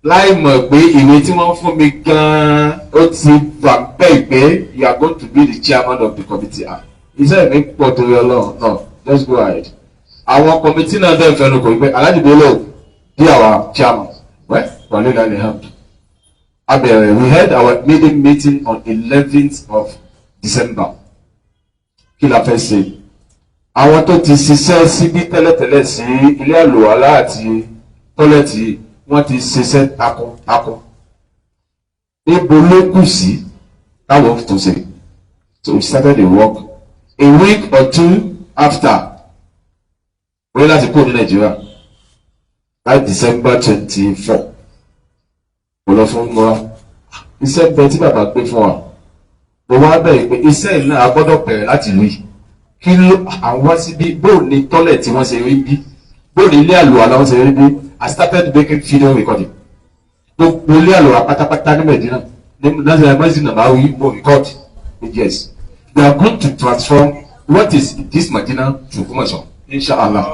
láì mọ̀ pé ìwé tí wọ́n fún mi gan-an ó ti wà bẹ́ẹ̀ pé you are going to be the chairman of the committee. Iṣẹ́ mi pọ̀ torí Ọlọ́run náà just go ahead. Àwọn committee náà dẹ̀ fẹ́nu kò gbé aládìbò èlò bí àwa chairman. Well, wàlẹ́ ìlànà ìhàmù. Abẹ̀rẹ̀ we had our meeting on 11th of December. Kí la fẹ́ ṣe? Àwọn tó ti ṣiṣẹ́ síbí tẹ́lẹ̀tẹ́lẹ̀ sí ilé àlùwàlá àti tọ́lẹ̀tì wọ́n ti ṣiṣẹ́ takuntakun. Níbo ló kù sí táwọn tó ṣe? So we started the work. A week or two after, wọ́n láti kó ní Nàìjíríà. By December 24. Mo lọ fún wa. Iṣẹ́ bẹ tí bàbá gbé fún wa. Mo wá bẹ̀rẹ̀ pé iṣẹ́ náà a gbọ́dọ̀ bẹ̀rẹ̀ láti lù yìí. Kí ló àwọn wá síbí bóò ní tọ́lẹ̀ tí wọ́n ṣe rí bí? Bóò ní ilé àlùwàlá wọ́n ṣe rí bí? I started making video recording. Gbogbo ilé àlùwàlá pátápátá ní Mẹ̀dínà. That's why Medina máa wí mo record. Yes. We are going to transform what is this Medina to Kumasho. Inshallah.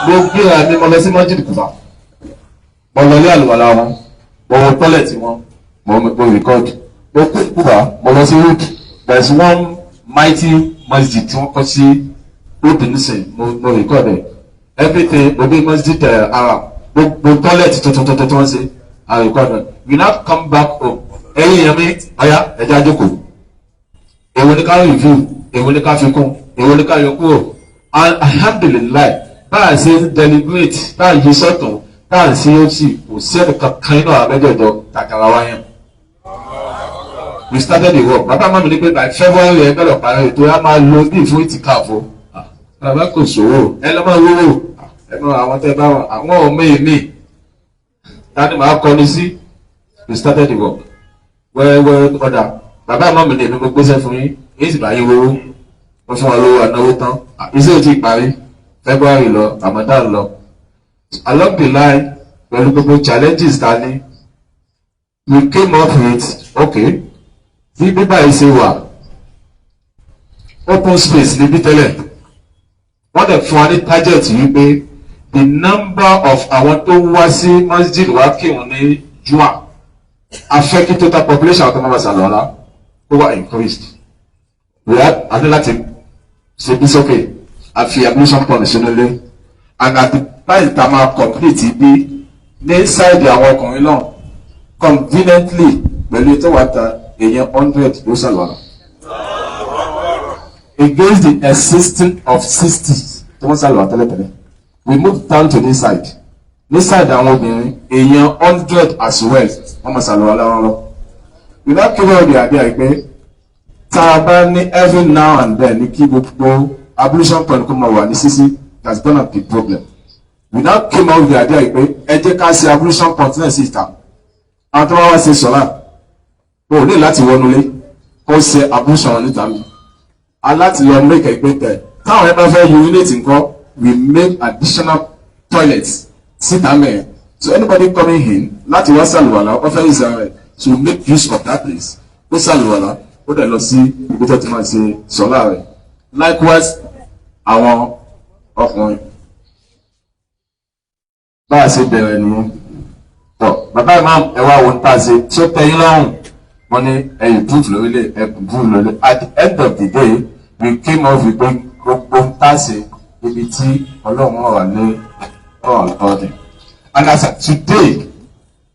Mo gbéra mi mo lọ sí Masjid Kuba. Mo lọ ilé àlùwàlá wọn. Mo wọ tọ́lẹ̀tì wọn. Mo record. Mo kú Kuba. Mo lọ sí Road. There is one mighty masjid tí wọ́n kọ́ sí Road nísìnyí. Mo record it. Everything mo gbé Masjid Arab. Mo tọ́lẹ̀tì tuntun tí wọ́n ṣe. I record it. We now come back home. Ẹ̀yin yẹn mi ọ̀ya ẹ̀jẹ̀ àjọkò. Èwo ni ká review, èwo ni ká fi kún, èwo ni ká yọ kúrò. And alhamdulillah, bá a ṣe deliberate, bá a yí sọ́tún, bá a ṣe ó sì kò sẹ́ni kankan inú àwọn mẹ́jọ̀jọ tàkàrà wáyé. We started the work. Bàbá máa mi ní pé by February ẹ gbọ́dọ̀ parí ètò ẹ máa lo bí ìfún ìtìkáàfó. Bàbá kò sòwò, ẹ lọ́ máa wúwo, ẹ mọ àwọn tẹ́ bá wọn, àwọn ọmọ èmi. Tani màá kọ́ni sí? We started the work. Wẹ́wẹ́ ọ̀dà. Bàbá àmọ́ mi lè ní mo gbéṣẹ́ fún yín, èyí sì bá yín wọ́wọ́, wọ́n fún wọn lówó ànáwó tán. Iṣẹ́ ò ti parí, February lọ, Ramadan lọ. Along the line, pẹ̀lú gbogbo challenges ta ní, we came up with, okay, bí bíbá yìí ṣe wà, open space níbí tẹ́lẹ̀. Wọ́n dẹ̀ fún wa ní target wípé the number of àwọn tó wá sí masjid wa kírun ní Juma, affect total population of the members alọ́lá. Over increased. We had láti ṣe bí sókè àfi ablution pond sínúlé and at the time tá a máa complete bí ní side àwọn ọkùnrin náà conveniently pẹ̀lú ètò wàtà èèyàn 100 ló ṣàlọ́nà. Against the existing of 60 tó wọ́n ṣàlọ́nà tẹ́lẹ̀tẹ́lẹ̀. We moved down to this side. This side àwọn obìnrin èèyàn 100 as well wọ́n máa ṣàlọ́nà láwọn lọ. Without giving all the idea pé tá a bá ní every now and then ní kí gbogbo ablution point kó máa wà ní sísí that's gonna be problem. Without came out with the idea pé ẹ jẹ́ ká ṣe ablution point náà sí ìta. Àwọn tó bá wá ṣe sọ́lá o ní láti wọnúlé kó ṣe ablution níta mi. Aláti lọ make ẹgbẹ́ tẹ̀. Táwọn ẹ bá fẹ́ urinate nǹkan we make additional toilets síta mẹ́ẹ̀. So anybody coming in láti wá sàlùwàlà wọ́n fẹ́ ìsàn rẹ̀. To make use of that place. Ó ṣàlùwàlá, ó dẹ̀ lọ sí ibi tó ti máa ṣe sọ́lá rẹ̀. Likewise, àwọn ọkùnrin. Bá a ṣe bẹ̀rẹ̀ nìyẹn. Tọ́ bàbá imam ẹ wá wo nípa ṣe tí ó tẹ́yìn lọ́rùn. Wọ́n ní ẹ̀yìn búùtù lórílẹ̀ ẹ̀kùn búùtù lórílẹ̀. At the end of the day, we came up with gbogbo nípa ṣe ibi tí Ọlọ́run wà ní ọ̀rọ̀. And as of today,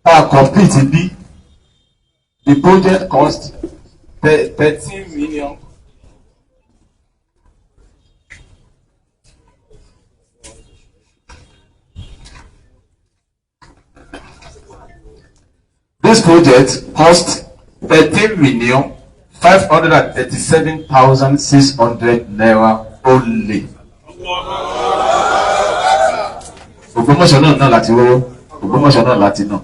complete B. The project cost 13 million. This project cost 13,537,600 naira only. Ògbómọ̀ṣọ́ náà láti rówó, Ògbómọ̀ṣọ́ náà láti náà.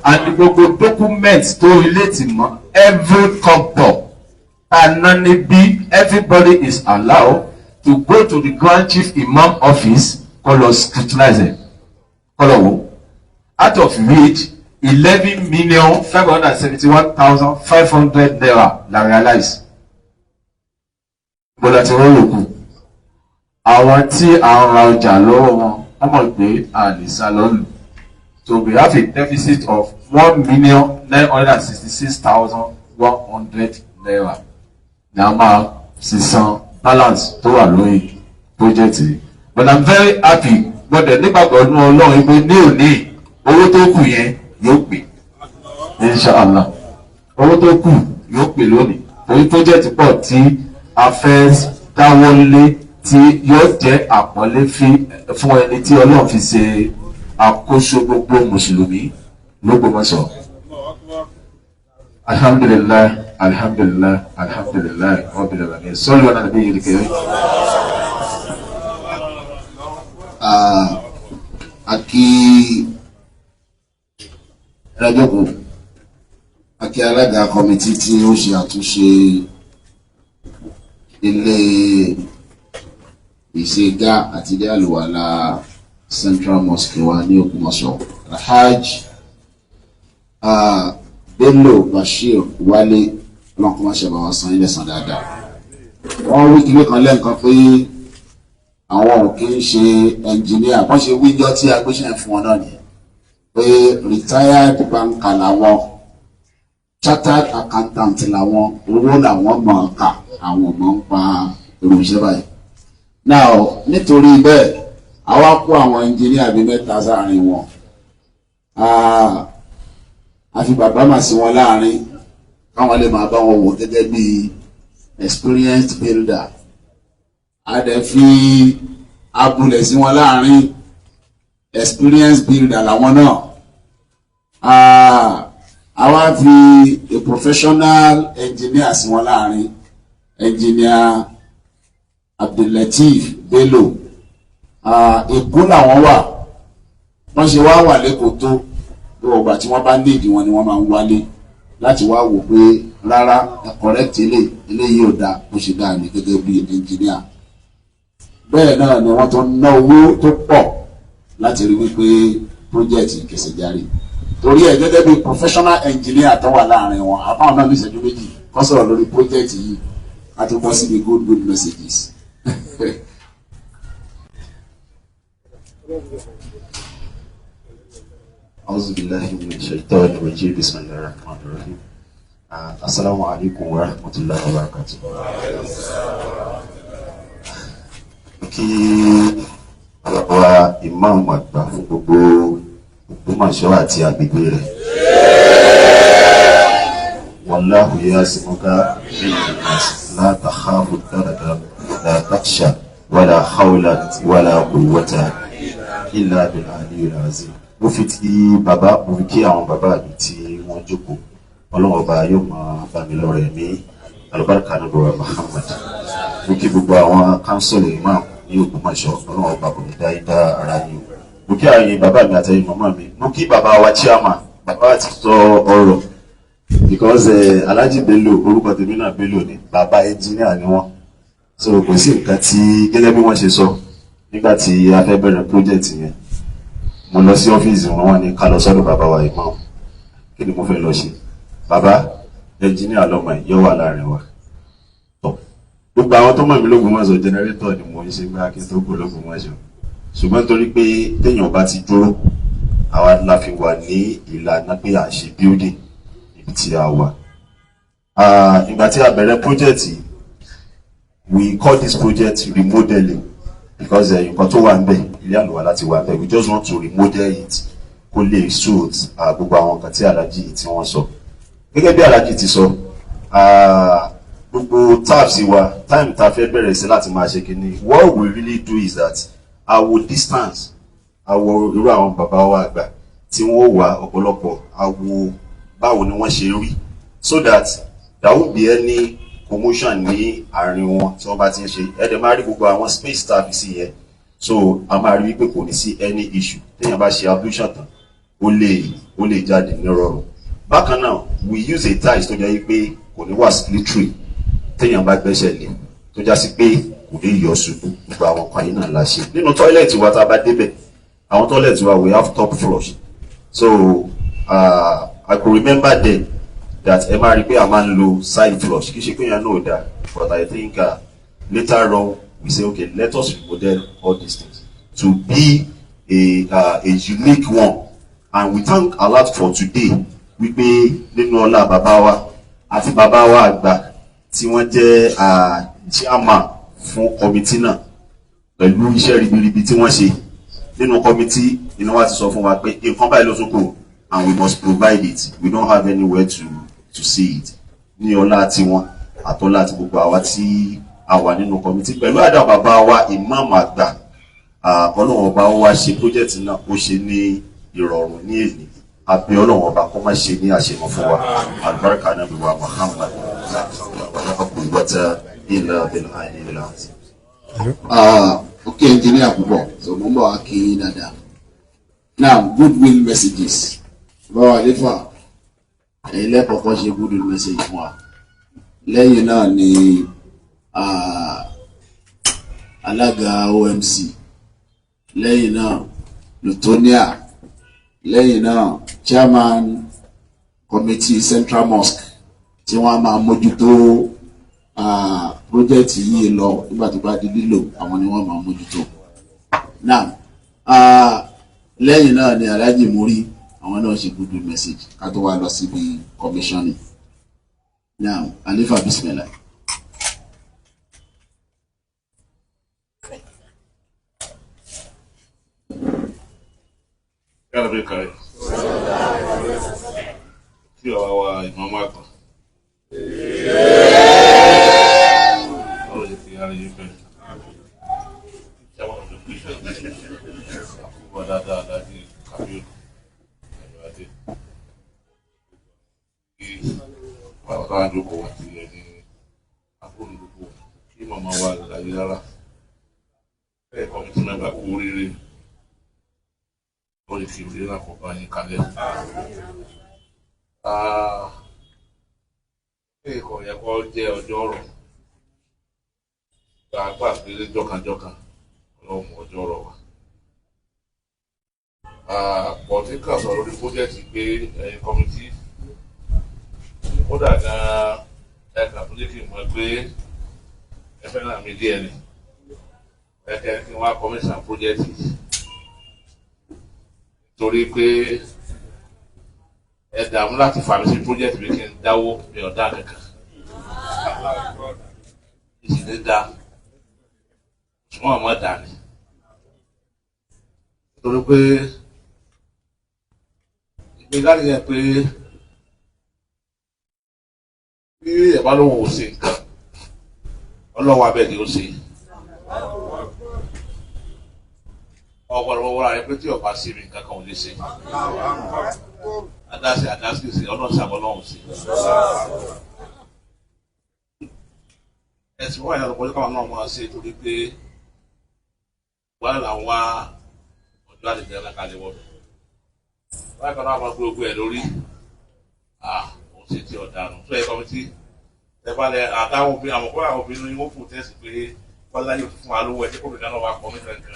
And gbogbo documents tó relate mọ́ every company and everybody is allowed to go to the Grand Chief Imam office kó scrutinize it. Out of which 11,571,500 naira la realize. Bọ́lá ti wọ́n lòkù. Àwọn tí à ń ra ọjà lọ́wọ́ wọn, wọ́n mọ̀ pé a lè sá lọ́lù. So we have a deficit of 1,966,100 naira. Ní a máa sísan balance tó wà lórí project yìí. But I'm very happy. Gbọ́dọ̀ nígbàgbọ́ ní Ọlọ́run pé ní òní owó tó kù yẹn yóò pè. Inshallah. Owó tó kù yóò pè lónìí. Torí project pọ̀ tí a fẹ́ dáwọ́ lé tí yóò jẹ́ àpọ́nlé fún ẹni tí Ọlọ́run fi ṣe àkóso gbogbo mùsùlùmí l'Ógbómọ̀ṣọ́. Alhamdulillah, alhamdulillah, alhamdulillah, rabbil alamin. Sallu ala nabiyil karim. Aki Rajoku, aki alága kọmitì tí ó ṣe àtúnṣe ilé ìṣègá àti ilé àlùwàlá Central Mosque wa ní Ògbómọ̀ṣọ́. Alhaji Bello Bashir Wálé ọlọ́nkọ́ máa ṣe bá wa san ilé san dáadáa. Wọ́n wí kílé kan lẹ́ǹkan pé àwọn ò kí ń ṣe ẹnjìníà wọ́n ṣe wíjọ́ tí agbéṣẹ́ fún wọn náà nìyẹn pé retired banker làwọn chartered accountant làwọn owó làwọn mọ̀ ọ́n kà àwọn mọ̀ ń pa irúṣẹ́ báyìí. Now nítorí bẹ́ẹ̀ àwa kó àwọn ẹnjìníà bíi mẹ́ta sáàrin wọn a fi bàbá mà sí wọn láàrin káwọn lè máa bá wọn wò gẹ́gẹ́ bí experienced builder a dẹ̀ fi abúlẹ̀ sí wọn láàrin experienced builder làwọn náà àwa fi a professional engineer sí wọn láàrin engineer Abdulateef Bello Èkó làwọn wà wọ́n ṣe wá wà lẹ́kọ̀ọ́ tó ọgbà tí wọ́n bá nídìí wọn ni wọ́n máa ń wálé láti wá wò pé rárá correct eléyìí ò dáa bó ṣe dáa ní gẹ́gẹ́ bí engineer. Bẹ́ẹ̀ náà ni wọ́n tó ná owó tó pọ̀ láti rí wípé project kẹsẹ̀ járí. Torí ẹ̀ gẹ́gẹ́ bí professional engineer tó wà láàrin wọn àbáwọn náà ní ìṣẹ́jú méjì kọ́ sọ̀rọ̀ lórí project yìí a ti bọ́ síbi good messages. أعوذ بالله من الشيطان الرجيم بسم الله الرحمن الرحيم السلام عليكم ورحمة الله وبركاته. kí àwa ìmáàmù àgbà fún gbogbo Ògbómọ̀ṣọ́ àti agbègbè rẹ̀. Wallahu yasimuka minan nas la takhafu darada la takhsha wala hawla wala quwwata illa bil aliyyil azim. Mo fi ti bàbá mo fi kí àwọn bàbá mi tí wọ́n jókòó Ọlọ́run ọba yóò máa bá mi lọ́rẹ̀ ní alùbáríkà nàbọ̀ Muhammad. Mo kí gbogbo àwọn kánsọ̀lù imam ní Ògbómọ̀ṣọ́ Ọlọ́run ọba kò ní dá ara yín o. Mo kí àyè bàbá mi àtẹ̀yìn màmá mi. Mo kí bàbá wa chairman bàbá ti sọ ọ̀rọ̀ because Alhaji Bello orúkọ tèmi náà Bello ni bàbá engineer ni wọ́n. So kò sí nǹkan tí gẹ́gẹ́ bí wọ́n ṣe sọ nígbà tí a fẹ́ bẹ̀rẹ̀ project yẹn. Mo lọ sí ọ́fíìsì wọn ní ká lọ sọ́dọ̀ bàbá wa imam. Kí ni mo fẹ́ lọ ṣe? Bàbá engineer lọ́mọ yóò wà láàrin wa. Gbogbo àwọn tó mọ̀ mí l'Ógbómọ̀ṣọ́ generator ni mo ń ṣe gbá kí n tó kú l'Ógbómọ̀ṣọ́. Ṣùgbọ́n torí pé téèyàn bá ti dúró àwa la fi wà ní ìlànà pé à ń ṣe building ibi tí a wà. Ìgbà tí a bẹ̀rẹ̀ project yìí, we call this project remodeling because nǹkan tó wà ń bẹ̀ ilé àlùwà láti wà ń bẹ̀ we just want to remodel it kó lè suit gbogbo àwọn nǹkan tí aláàjì tí wọ́n sọ. Gẹ́gẹ́ bí aláàjì ti sọ, gbogbo tabs wa time ta fẹ́ bẹ̀rẹ̀ sí láti máa ṣe kínní, what we really do is that our distance, our irú àwọn bàbá wa àgbà tí wọ́n wà ọ̀pọ̀lọpọ̀ àwo báwo ni wọ́n ṣe rí, so that there won't be any commotion ní àárín wọn tí wọ́n bá ti ń ṣe. Ẹ̀dẹ̀ máa rí gbogbo àwọn space tá a fi sí yẹn, so a máa rí wípé kò ní sí any issue téèyàn bá ṣe ablution tán ó lè jáde ní rọrùn. Bákan náà we use a tiles tó jẹ́ wípé kò ní wà slippery téèyàn bá gbẹ́sẹ̀ lé, tó já sí pé kò lè yọ ṣubú. Gbogbo àwọn kan yìí náà la ṣe. Nínú tọ́ílẹ̀tì wa tá a bá débẹ̀, àwọn tọ́ílẹ̀tì wa we have top flush, so I could remember then that ẹ máa rí pé a máa ń lo side flush, kì í ṣe pé yẹn náà dá, but I think later on we say okay, let us remodel all these things to be a unique one, and we thank Allah for today wípé nínú ọlá bàbá wa àti bàbá wa àgbà tí wọ́n jẹ́ chairman fún committee náà pẹ̀lú iṣẹ́ ribiribi tí wọ́n ṣe nínú committee. Iná wa ti sọ fún wa pé nǹkan báyìí ló tún kù, and we must provide it, we don't have anywhere to see it. Ní ọlá tiwọn àtọ́lá àti gbogbo àwa tí a wà nínú committee pẹ̀lú àdá bàbá wa ìmáàmù àgbà, Ọlọ́run ọba wa ṣe project náà ó ṣe ní ìrọ̀rùn ní èyí. Àbí Ọlọ́run ọba kó má ṣe ní àṣemọ fún wa. Àlùbáríkà Ànábì wa Muhammad wata ila bil aini bil azim. Okay, engineer púpọ̀, so mo ń bọ̀ wá kí dáadáa. Now, goodwill messages. Báwa Lífà, ẹ̀yin lẹ́kọ̀ọ́kọ́ ṣe goodwill message fún wa. Lẹ́yìn náà ni alága OMC. Lẹ́yìn náà Lutonia. Lẹ́yìn náà chairman committee Central Mosque tí wọ́n máa mójútó project yìí lọ nígbà tó bá di lílò, àwọn ni wọ́n máa mójútó. Now, lẹ́yìn náà ni Alhaji Muri, àwọn náà ṣe goodwill message ká tó wá lọ síbi commissioning. Now, Alifa bismillah. Yàrá bí kàrí. Kí ọ̀wá wa ìmọ̀ọ́mọ́ àgbà. Ọ̀rọ̀ yìí fi yára yìí fẹ́. Ṣáwọ́n ọ̀dọ̀ kí ìfẹ́ àkókò dáadáa láti kàrí ẹ̀rọ adé. Kí àwọn tó wá jókòó wá sí ẹni àbúrò gbogbo kí màmá wa láyé rárá. Bẹ́ẹ̀ kọ́mítì mẹ́gbà kú oríire. Ó lè fi ìrírí náà kọ́ bá yín kalẹ̀. Ẹ̀kọ́ yẹ kó jẹ́ ọjọ́ ọ̀rọ̀. Gbàgbà pé jọ́kanjọ́kan ọlọ́run ọjọ́ ọ̀rọ̀ wa. Pọ̀tíkà sọ̀rọ̀ lórí pọ́jẹ́tì pé ẹ̀yin kọ́mítì ó dà gan-an ẹ̀ka tó jẹ́ kí n mọ̀ pé ẹ fẹ́ là mí díẹ̀ ni. Ẹ̀kẹ́ kí n wá kọ́míṣàn pọ́jẹ́tì. Torí pé ẹ dààmú láti fà mí sí project bí kí n dáwó mi ọ̀dá kankan. Ìṣẹ̀lẹ̀ dá ṣùgbọ́n àmọ́ dà ní. Torí pé ìgbéjáde yẹn pé bí ẹ̀bá lóhùn ò ṣe nǹkan ọlọ́wọ́ abẹ́ ni ó ṣe. Ọ̀pọ̀lọpọ̀ wọ́n rẹ̀ pé tí ọba sí mi nǹkan kan ò lè ṣe. Adásí ṣe ọlọ́sàbọ̀ náà ṣe. Ẹ̀sìn wọ́n ìyàtọ̀ pọ̀jọ́ káwọn náà máa ṣe torí pé wọ́n là ń wá ọjọ́ àdìjẹ́ alákalẹ̀ wọ́n. Wọ́n kàn náà máa gbé ogun ẹ̀ lórí. Òun ṣe ti ọ̀daràn. Tó yẹ kọ́mítì ẹ̀fọ́lẹ̀ àtàwọn obìnrin àwọn kọ́lá àwọn obìnrin ni wọ́n fò tẹ́sí pé wọ́n láyé fún wa lówó ẹ̀ tí kò bìnrin náà wà kọ́ mí kankan.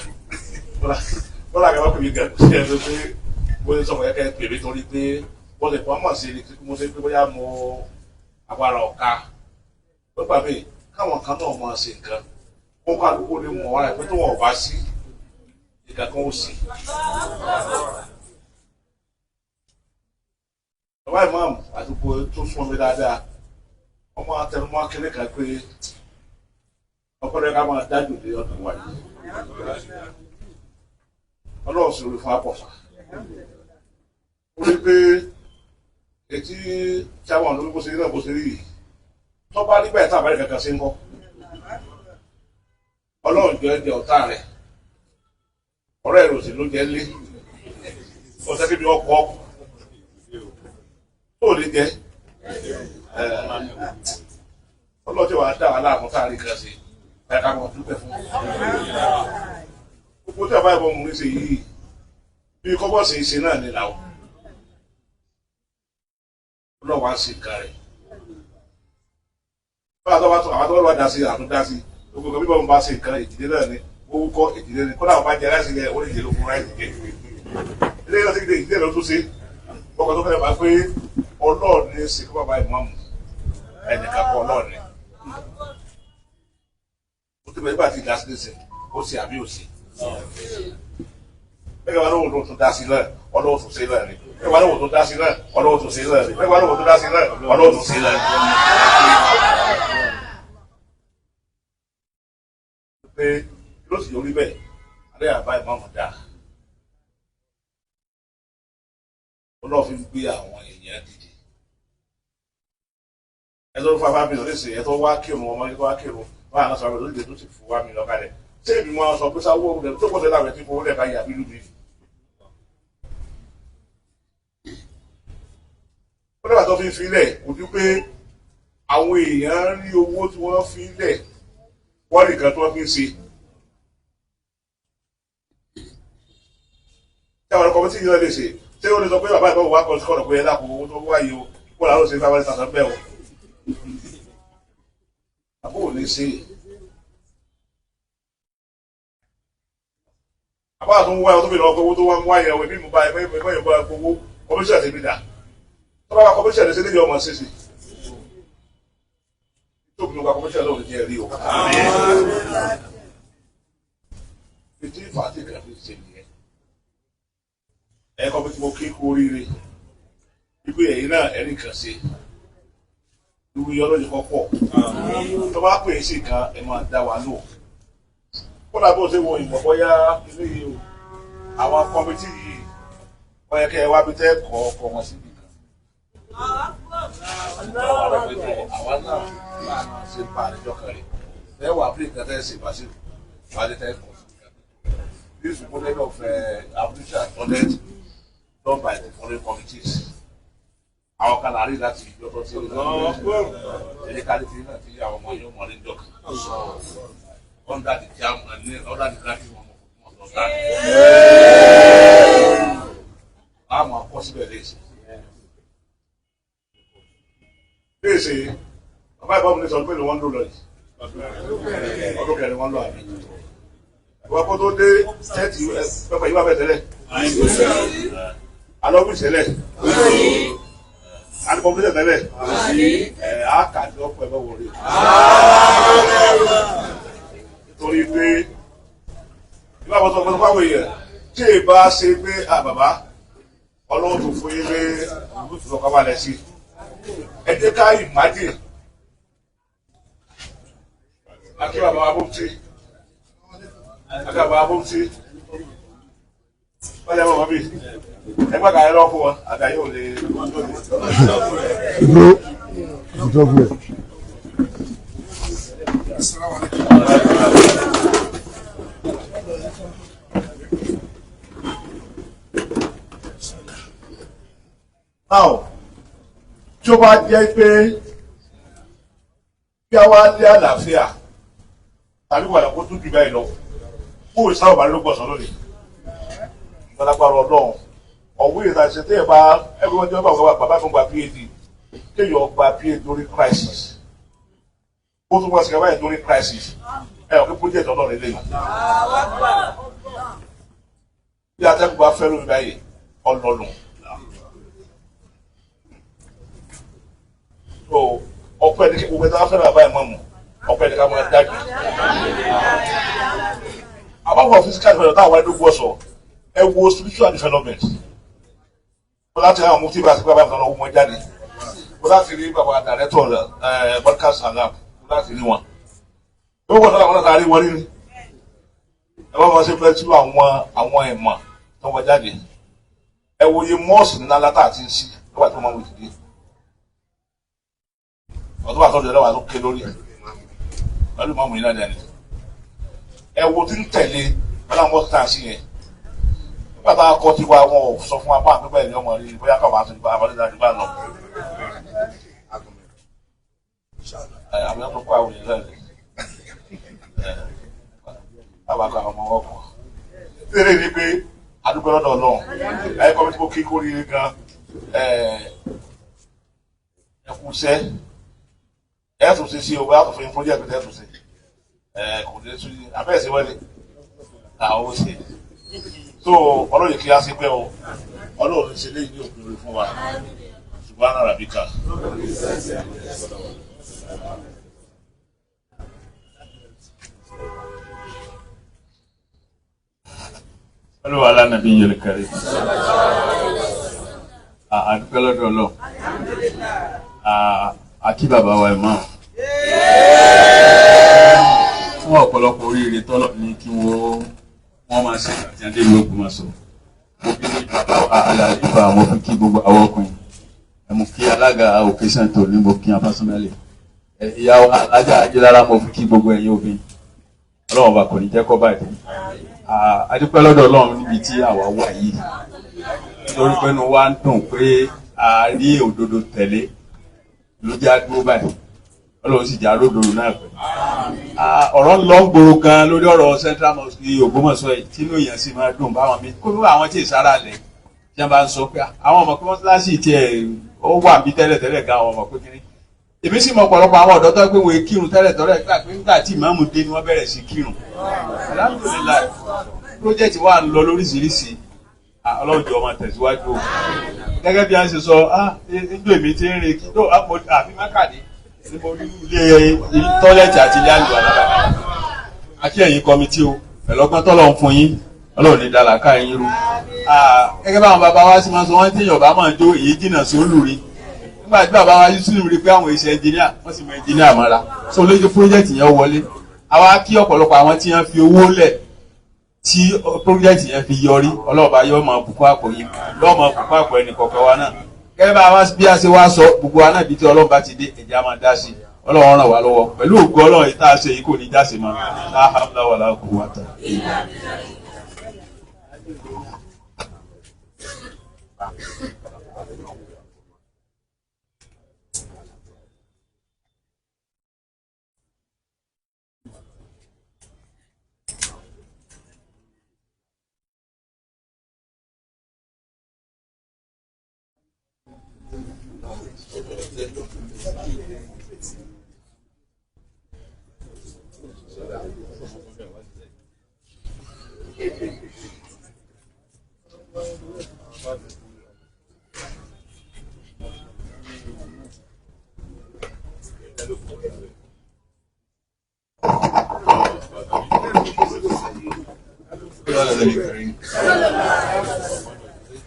Bọ́lá àgbà pèmí gan ṣe é ló pé bó ṣe sọ̀rọ̀ yẹ́kẹ́ pèmí torí pé wọ́n lè pọ́n mọ̀ sí ni mo ṣe pé bóyá mo agbára ọ̀ka lọ́gbà mí káwọn kan náà mọ̀ ṣe nǹkan ó kálukú ní mọ̀ wáyé pé tó wọ́n bá sí ìka kan ó sì. Bàbá ìmáàmù àdúgbò tó sún mi dáadáa wọ́n máa tẹnumọ́ akéré kan pé ọkọ̀ ká máa dájú lé ọdún wáyé. Ọlọ́run sì rí fún apọ̀fà ó rí pé etí sáwọn lórí bó ṣe rí náà bó ṣe rí yìí tó bá rí bẹ́ẹ̀ tá àbárí kankan sí ń kọ́ ọlọ́run jọ ẹ̀jẹ̀ ọ̀tá rẹ̀ ọ̀rẹ́ èrò sì ló jẹ́ lé ọ̀sẹ̀ kí ni ọkọ̀ tó lè jẹ́ ọlọ́jọ́ wa dá wa láàmú tá a rí kan sí ẹ̀ka kan dúpẹ́ fún gbogbo tí a bá yẹ bọ́ mú ní ṣe yìí bí kọ́bọ̀sì ṣe náà ní làwọn ọlọ́wà ń ṣe nǹkan rẹ̀ àwọn tó wà dá sí àtúndá sí gbogbo bí wọ́n bá ṣe nǹkan ìdílé náà ni owó kọ́ ìdílé ni kọ́lá àwọn bá jẹ láti ilẹ̀ orí ìdílé fún ráìtì jẹ ilé náà ti gbé ìdílé lọ tó ṣe ọkọ̀ tó fẹ́rẹ̀ bá pé ọlọ́ọ̀ni ṣe kọ́ bàbá ìmọ̀ọ́mù ẹnìkan kọ́ ọlọ́ọ̀ni ó ti bẹ̀rẹ̀ bá ti dá sí lẹ́sẹ̀ ó sì àbí òsì bẹ́ẹ̀ wá lóhùn tó tún dá sí náà ọlọ́wọ́ tó ṣe náà ni bẹ́ẹ̀ wá lóhùn tó dá sí náà ọlọ́wọ́ tó ṣe náà ni bẹ́ẹ̀ wá lóhùn tó dá sí náà ọlọ́wọ́ tó ṣe náà ni. pé ló sì yọrí bẹ́ẹ̀ alẹ́ àbá ìmọ̀ọ́mù dáa ọlọ́wọ́ fi gbé àwọn èèyàn dìde ẹ tó fà bá mi lọ lẹ́sẹ̀ ẹ tó wá kírun ọmọ yẹn tó wá kírun wọn àná sọ̀rọ̀ lóde tó sì fún wa mi lọ́kàlẹ̀ ṣé èmi wọn sọ pé sáwọ́ òun lẹ́nu tó pọ̀ sẹ́lá rẹ̀ tí fowó lẹ̀ bá yà bí lùmí. ó lẹ́wà tó fi filẹ̀ kò ju pé àwọn èèyàn rí owó tí wọ́n fi lẹ̀ wọ́n rí nǹkan tí wọ́n fi ń ṣe. táwọn ọkọ̀ tí yìí lè ṣe ṣé ó lè sọ pé bàbá ìbáwò wá kọ́ sí kọ̀ọ̀dọ̀ pé ẹ dákun owó tó wáyé o kó làwọn ṣe fáwọn ìtàṣà bẹ́ẹ̀ o. àbó ò lè ṣe àbá tó ń wáyé tó fi lọ owó tó wá ń wáyé o èmi mú bá ẹgbẹ́ ìbọn owó kọmíṣẹ̀ tèmi dà tó bá wà kọmíṣẹ̀ lè ṣe níbi ọmọ ṣíṣe tó bí wà kọmíṣẹ̀ lóòrùn jẹ́ rí o. ètí ìfàtí kan fi ṣe nìyẹn ẹ̀kọ́ bí tí mo kí kú oríire wípé ẹ̀yin náà ẹ̀rí kan ṣe irú iye ọlọ́jọ́ kan pọ̀ tó bá pè é sí kan ẹ̀ máa dá wa lò kódà bó ṣe wo ìmọ̀ bọ́yá ilé yìí o àwọn kọ́mítì yìí wọ́n yẹ kẹ́ ẹ wá bí tẹ́ kọ́ ọkọ̀ wọn síbi kan. àwa náà ṣe ń pa àlejò kan rè ẹ wà bí nǹkan tẹ́ ṣe ìbáṣe wálé tẹ́ kọ́ síbi kan. this component of Abuja acknowledged done by the foreign committees. àwọn kan láàrin láti ìjọba tí ó lọ ẹ̀yẹ kálífì náà ti àwọn ọmọ yóò mọ̀ ní dọ́kà. Under the chairman, under the grant of I'm a possible this. This is my problem is on $1. Okay, $1. What about the 30 US? Papa, you have better. I love you, Sele. And complete the I can't go ever worry. Torí pé ìgbà àbọ̀tọ̀ ọ̀pọ̀ fáwọn èèyàn tí è bá ṣe pé àbàbá ọlọ́run tó fún ilé ìfọ̀kànbalẹ̀ sí ẹ jẹ́ ká ìmájì akíbàbà abóńtí wọ́n yẹ wọ́n bí ẹgbẹ́ kàá lọ́ fún wọn àdáyé ò lè Now, tí ó bá jẹ́ pé kí a wá lé àlàáfíà tàbí wà lọ́kọ́ tó jù báyìí lọ, kó o sáwọ̀ bá ló pọ̀ sọ́nà rẹ̀. Ìgbàlagbàrọ̀ ọlọ́run, ọ̀wé ìrìnàṣẹ́ tí ẹ̀ bá ẹgbẹ́ wọn jẹ́ bàbá tó gba PhD, kéèyàn gba PhD during crisis. Ó tún wá sí kábàáyé during crisis. Ẹ ọ̀kẹ́ project ọlọ́run ilé yìí. Bí atẹ́kùn bá fẹ́ lórí báyìí, ọlọ́run. So ọpẹ́ ní kí gbogbo ẹ̀dá fẹ́ràn àbá ìmọ̀ mu ọpẹ́ ní ká máa dájú. Àbáwọ̀ physical development táwọn ẹ̀dógún ọ̀sọ̀ ẹ wo spiritual development. Mo láti rí àwọn mufti bá a ti gbé àbáyọ̀ lọ́wọ́ wọn jáde. Mo láti rí bàbá director broadcast alarm mo láti rí wọn. Ó wọ́n náà wọ́n náà rí wọn rí ni. Ẹ bá wọn ṣe fẹ́ tú àwọn ẹ̀mọ̀ tó wọ́n jáde. ẹ wo iye mọ́ọ̀sì ńlá látà àti ń sí lọ́wọ́ tó máa ń wò dìde ọdún bá tọ́jú ẹlẹ́wà tó ké lórí ẹ̀ lọ́dún máa mú iná dání ẹ wo tí ń tẹ̀lé ọlọ́run mọ́ọ̀sì tá à ń sí yẹn nígbà tá a kọ́ tiwa wọn ò sọ fún wa bá àpẹ́pẹ́ ẹ̀ ní ọmọ rí bóyá káwọn àti ìgbà àbálẹ́ ìdájú bá lọ. àmì ọ̀tún kọ́ àwọn èèyàn lẹ́nu àbàkọ́ àwọn ọmọ ọkọ̀ tẹ́lẹ̀ ní pé adúgbò lọ́dọ̀ ọlọ́run ẹ̀ kọ́ mi tí mo kí kórìíre gan ẹkùnṣẹ́ ẹ̀tún sí sí owó àtúnfẹ́ project ẹ̀tún sí kò ní tún abẹ́ẹ̀sí wọlé àwọn òsè tó ọlọ́yẹ̀ kí á sí pẹ́ o ọlọ́run ní ṣe lé ní òpin orí fún wa ṣùgbọ́n náà ràbíkà. Olúwa alánàbí yẹlẹ kẹrì àdúpẹ́ lọ́dọ̀ ọlọ́ àkí bàbá wa ẹ̀ máa fún ọ̀pọ̀lọpọ̀ oríire tọ́lọ̀ ní kí wọ́n máa ṣe àti àdé ìlú ogun máa sọ àlàyé àwọn fi kí gbogbo àwọn ọkùnrin ẹ̀mú kí alága òkè sẹ́ńtò ní mo kí apásánálì ìyàwó alájà ayélujára mo fi kí gbogbo ẹ̀yin obìnrin ọlọ́run ọba kò ní jẹ́ kọ́ báyìí àdúpẹ́ lọ́dọ̀ ọlọ́run níbi tí àwa wà yìí lórí pẹ́nu wa ń dùn pé a rí òdodo tẹ̀lé ló jẹ́ àdúró báyìí ọlọ́run sì jẹ́ àródòrò náà pẹ̀. ọ̀rọ̀ ń lọ gbòòrò gan lórí ọ̀rọ̀ Central Mosque Ògbómọ̀ṣọ́ yìí tí inú èèyàn sì máa dùn báwọn mi kó níwọ̀n àwọn tí ì sára lẹ̀ tí wọ́n bá ń sọ pé àwọn ọmọ pé mọ́sálásì tiẹ̀ ó wà bí tẹ́lẹ̀tẹ́lẹ̀ gan àwọn ọmọ pé kiri èmi sì mọ ọ̀pọ̀lọpọ̀ àwọn ọ̀dọ́ tó pé wọ́n kírun tẹ́lẹ̀tẹ́lẹ̀ gbà pé nígbà tí ìmáàmù dé ni wọ́n bẹ̀rẹ̀ sí kírun alhamdulillah project wa ń lọ lóríṣiríṣi ọlọ́jọ́ ọmọ tẹ̀síwájú o gẹ́gẹ́ bí a ṣe sọ níjọ́ èmi ti ń rìn kí ló àfi mákàdé ní mo rí ilé tọ́lẹ̀tì àti ilé àlùbọ̀ alábàá akí ẹ̀yin kọmitì o ẹ̀lọ́gbọ́n tọ́lọ̀ ń fún yín ọlọ́run ní dàlàkà ẹ̀yin rú gẹ́gẹ́ bá àwọn bàbá wa sì máa sọ wọ́n tí èèyàn bá máa jó èyí jìnnà sí olùrí nígbà tí bàbá wa yusuf rí pé àwọn iṣẹ́ ẹnjìníà wọ́n sì mọ ẹnjìníà mọ́ra so lójú project yẹn wọlé àwa kí ọ̀pọ̀lọpọ̀ àwọn tí wọ́n fi owó lẹ̀ tí project yẹn fi yọrí ọlọ́ọ̀bá yóò máa bùkún àpò yìí lọ́ọ̀ máa bùkún àpò ẹnì kọ̀ọ̀kan wa náà gẹ́gẹ́ bá bí a ṣe wá sọ gbogbo wa náà bí tí ọlọ́run bá ti dé ẹ̀jẹ̀ á máa dá sí ọlọ́run ràn wá lọ́wọ́ pẹ̀lú ògo ọlọ́run yìí tá a ṣe yìí kò ní jáse mọ́ láhàbláwàlá kò wá tán.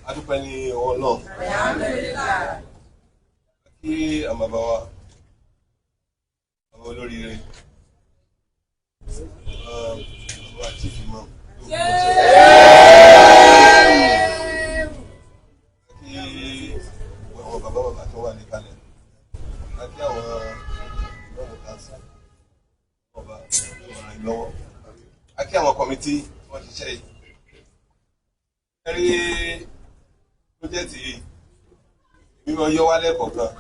adúpẹ́ ní ọwọ́ náà kí àmàbà wa àwọn olóríire àwọn àtìfì mọ́ kí àwọn bàbá bàbá tó wà níkàlẹ̀ àti àwọn ọmọ kanṣu ọba ọ̀ràn ìlọ́wọ́ àti àwọn kọ́mítì wọ́n ṣiṣẹ́ yìí ẹ̀rí pọ́jẹ́tì yìí bí wọ́n yọ wá lẹ́kọ̀ọ̀kan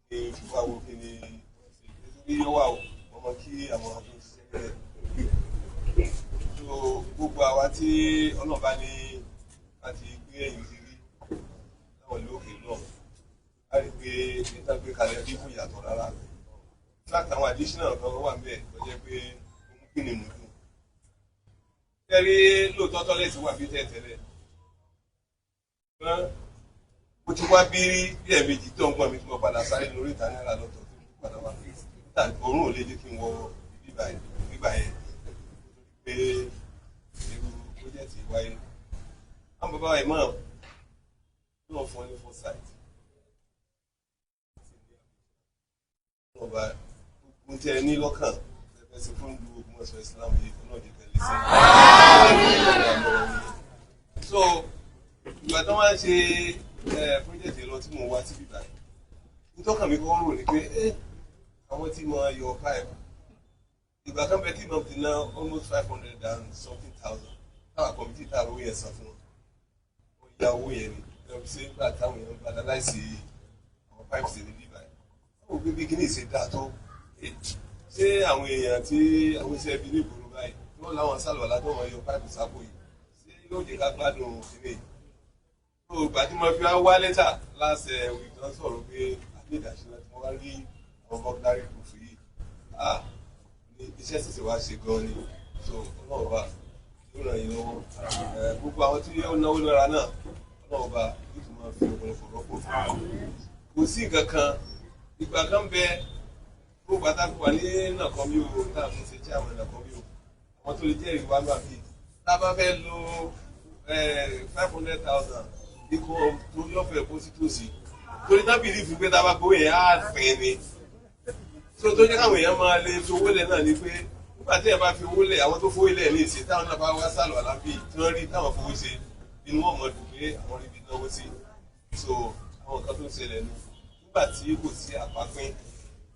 ní fífa wo kí ni bí yọ wá ọmọ kí àwọn tó ṣiṣẹ́ bẹ́ẹ̀ tó gbogbo àwa tí ọlọ́ọ̀bá ní láti gbé ẹ̀yìn sí rí láwọn ìlú òkè náà a rí pé níta gbé kalẹ̀ bí kò yàtọ̀ rárá láti àwọn additional kan wà bẹ́ẹ̀ tó jẹ́ pé mú kí ni mú dùn ẹ̀rí lóòótọ́ tọ́lẹ̀tì wà bí tẹ́tẹ́lẹ̀ mo ti wá bí ẹ̀ẹ̀mejì tó ń gbọ́n mi tí mo padà sáré lórí ìta náírà lọ́tọ̀ tó ń padà wá òórùn ò lè jẹ́ kí n wọ bíbá yẹn pé irú pọ́jẹ́tì wáyé àwọn bàbá wa ìmọ̀ náà fún ọ ní foresight ọba gbogbo tí ẹ ní lọ́kàn ẹgbẹ́ sí fún ìlú Ògbómọ̀ṣọ́ Islam yìí kan náà jẹ́ tẹ̀lé sí so ìgbà tó wá ń ṣe project lọ tí mo wá síbí báyìí nítọ́kàn mi kọ́ rò ní pé àwọn tí mo yọ pipe ìgbà kan bẹ tí mo ti ná almost 500,000 táwọn committee tá owó yẹn san fún wọn wọ́n ya owó yẹn ni lọ́wọ́ sí nígbà táwọn èèyàn bá dáláìsì àwọn pipe ṣe níbí báyìí wọ́n gbé bí kíní ìṣe dáa tó ṣé àwọn èèyàn tí àwọn iṣẹ́ ibi ní ìgboro báyìí tí wọ́n láwọn sálọ̀ látọ̀ wọn yọ pipe sápò yìí ṣé yóò jẹ́ ká gbádùn kíní yìí. tó ìgbà tí mo fi wá lẹ́tà last week náà sọ̀rọ̀ pé àbí ìdásílẹ̀ tí wọ́n wá rí àwọn bọ́ọ̀dárì proof yìí ní iṣẹ́ sì wá ṣe gan ni so ọlọ́run bá yóò ràn yín lọ́wọ́ gbogbo àwọn tí yóò náwó lọ́ra náà ọlọ́run bá yóò tún máa fi ọ̀pọ̀lọpọ̀ rọ́pò kò sí nǹkan kan ìgbà kan bẹ gbogbo àtàkùn wà ní nàkan bí o tá a fún ṣe jẹ́ àwọn nàkan bí o àwọn tó lè jẹ́ ìwà náà bí tá a bá fẹ́ lo 500,000 ikọ̀ tó yọ̀fẹ̀ kó sí tòsí torí tábìlì fún pé tá a bá gbowó yẹn á pín ni tó jẹ́ káwọn èèyàn máa lè fi owó lẹ̀ náà ni pé nígbà tí ẹ bá fi owó lẹ̀ àwọn tó fowó lẹ̀ ní ìsìn táwọn náà bá wá sálọ àlábì tí wọ́n rí táwọn fowó ṣe inú wọn mọ̀ dùn pé àwọn ibi náwó sí so àwọn nǹkan tó ń ṣẹlẹ̀ nu nígbà tí kò sí àpapín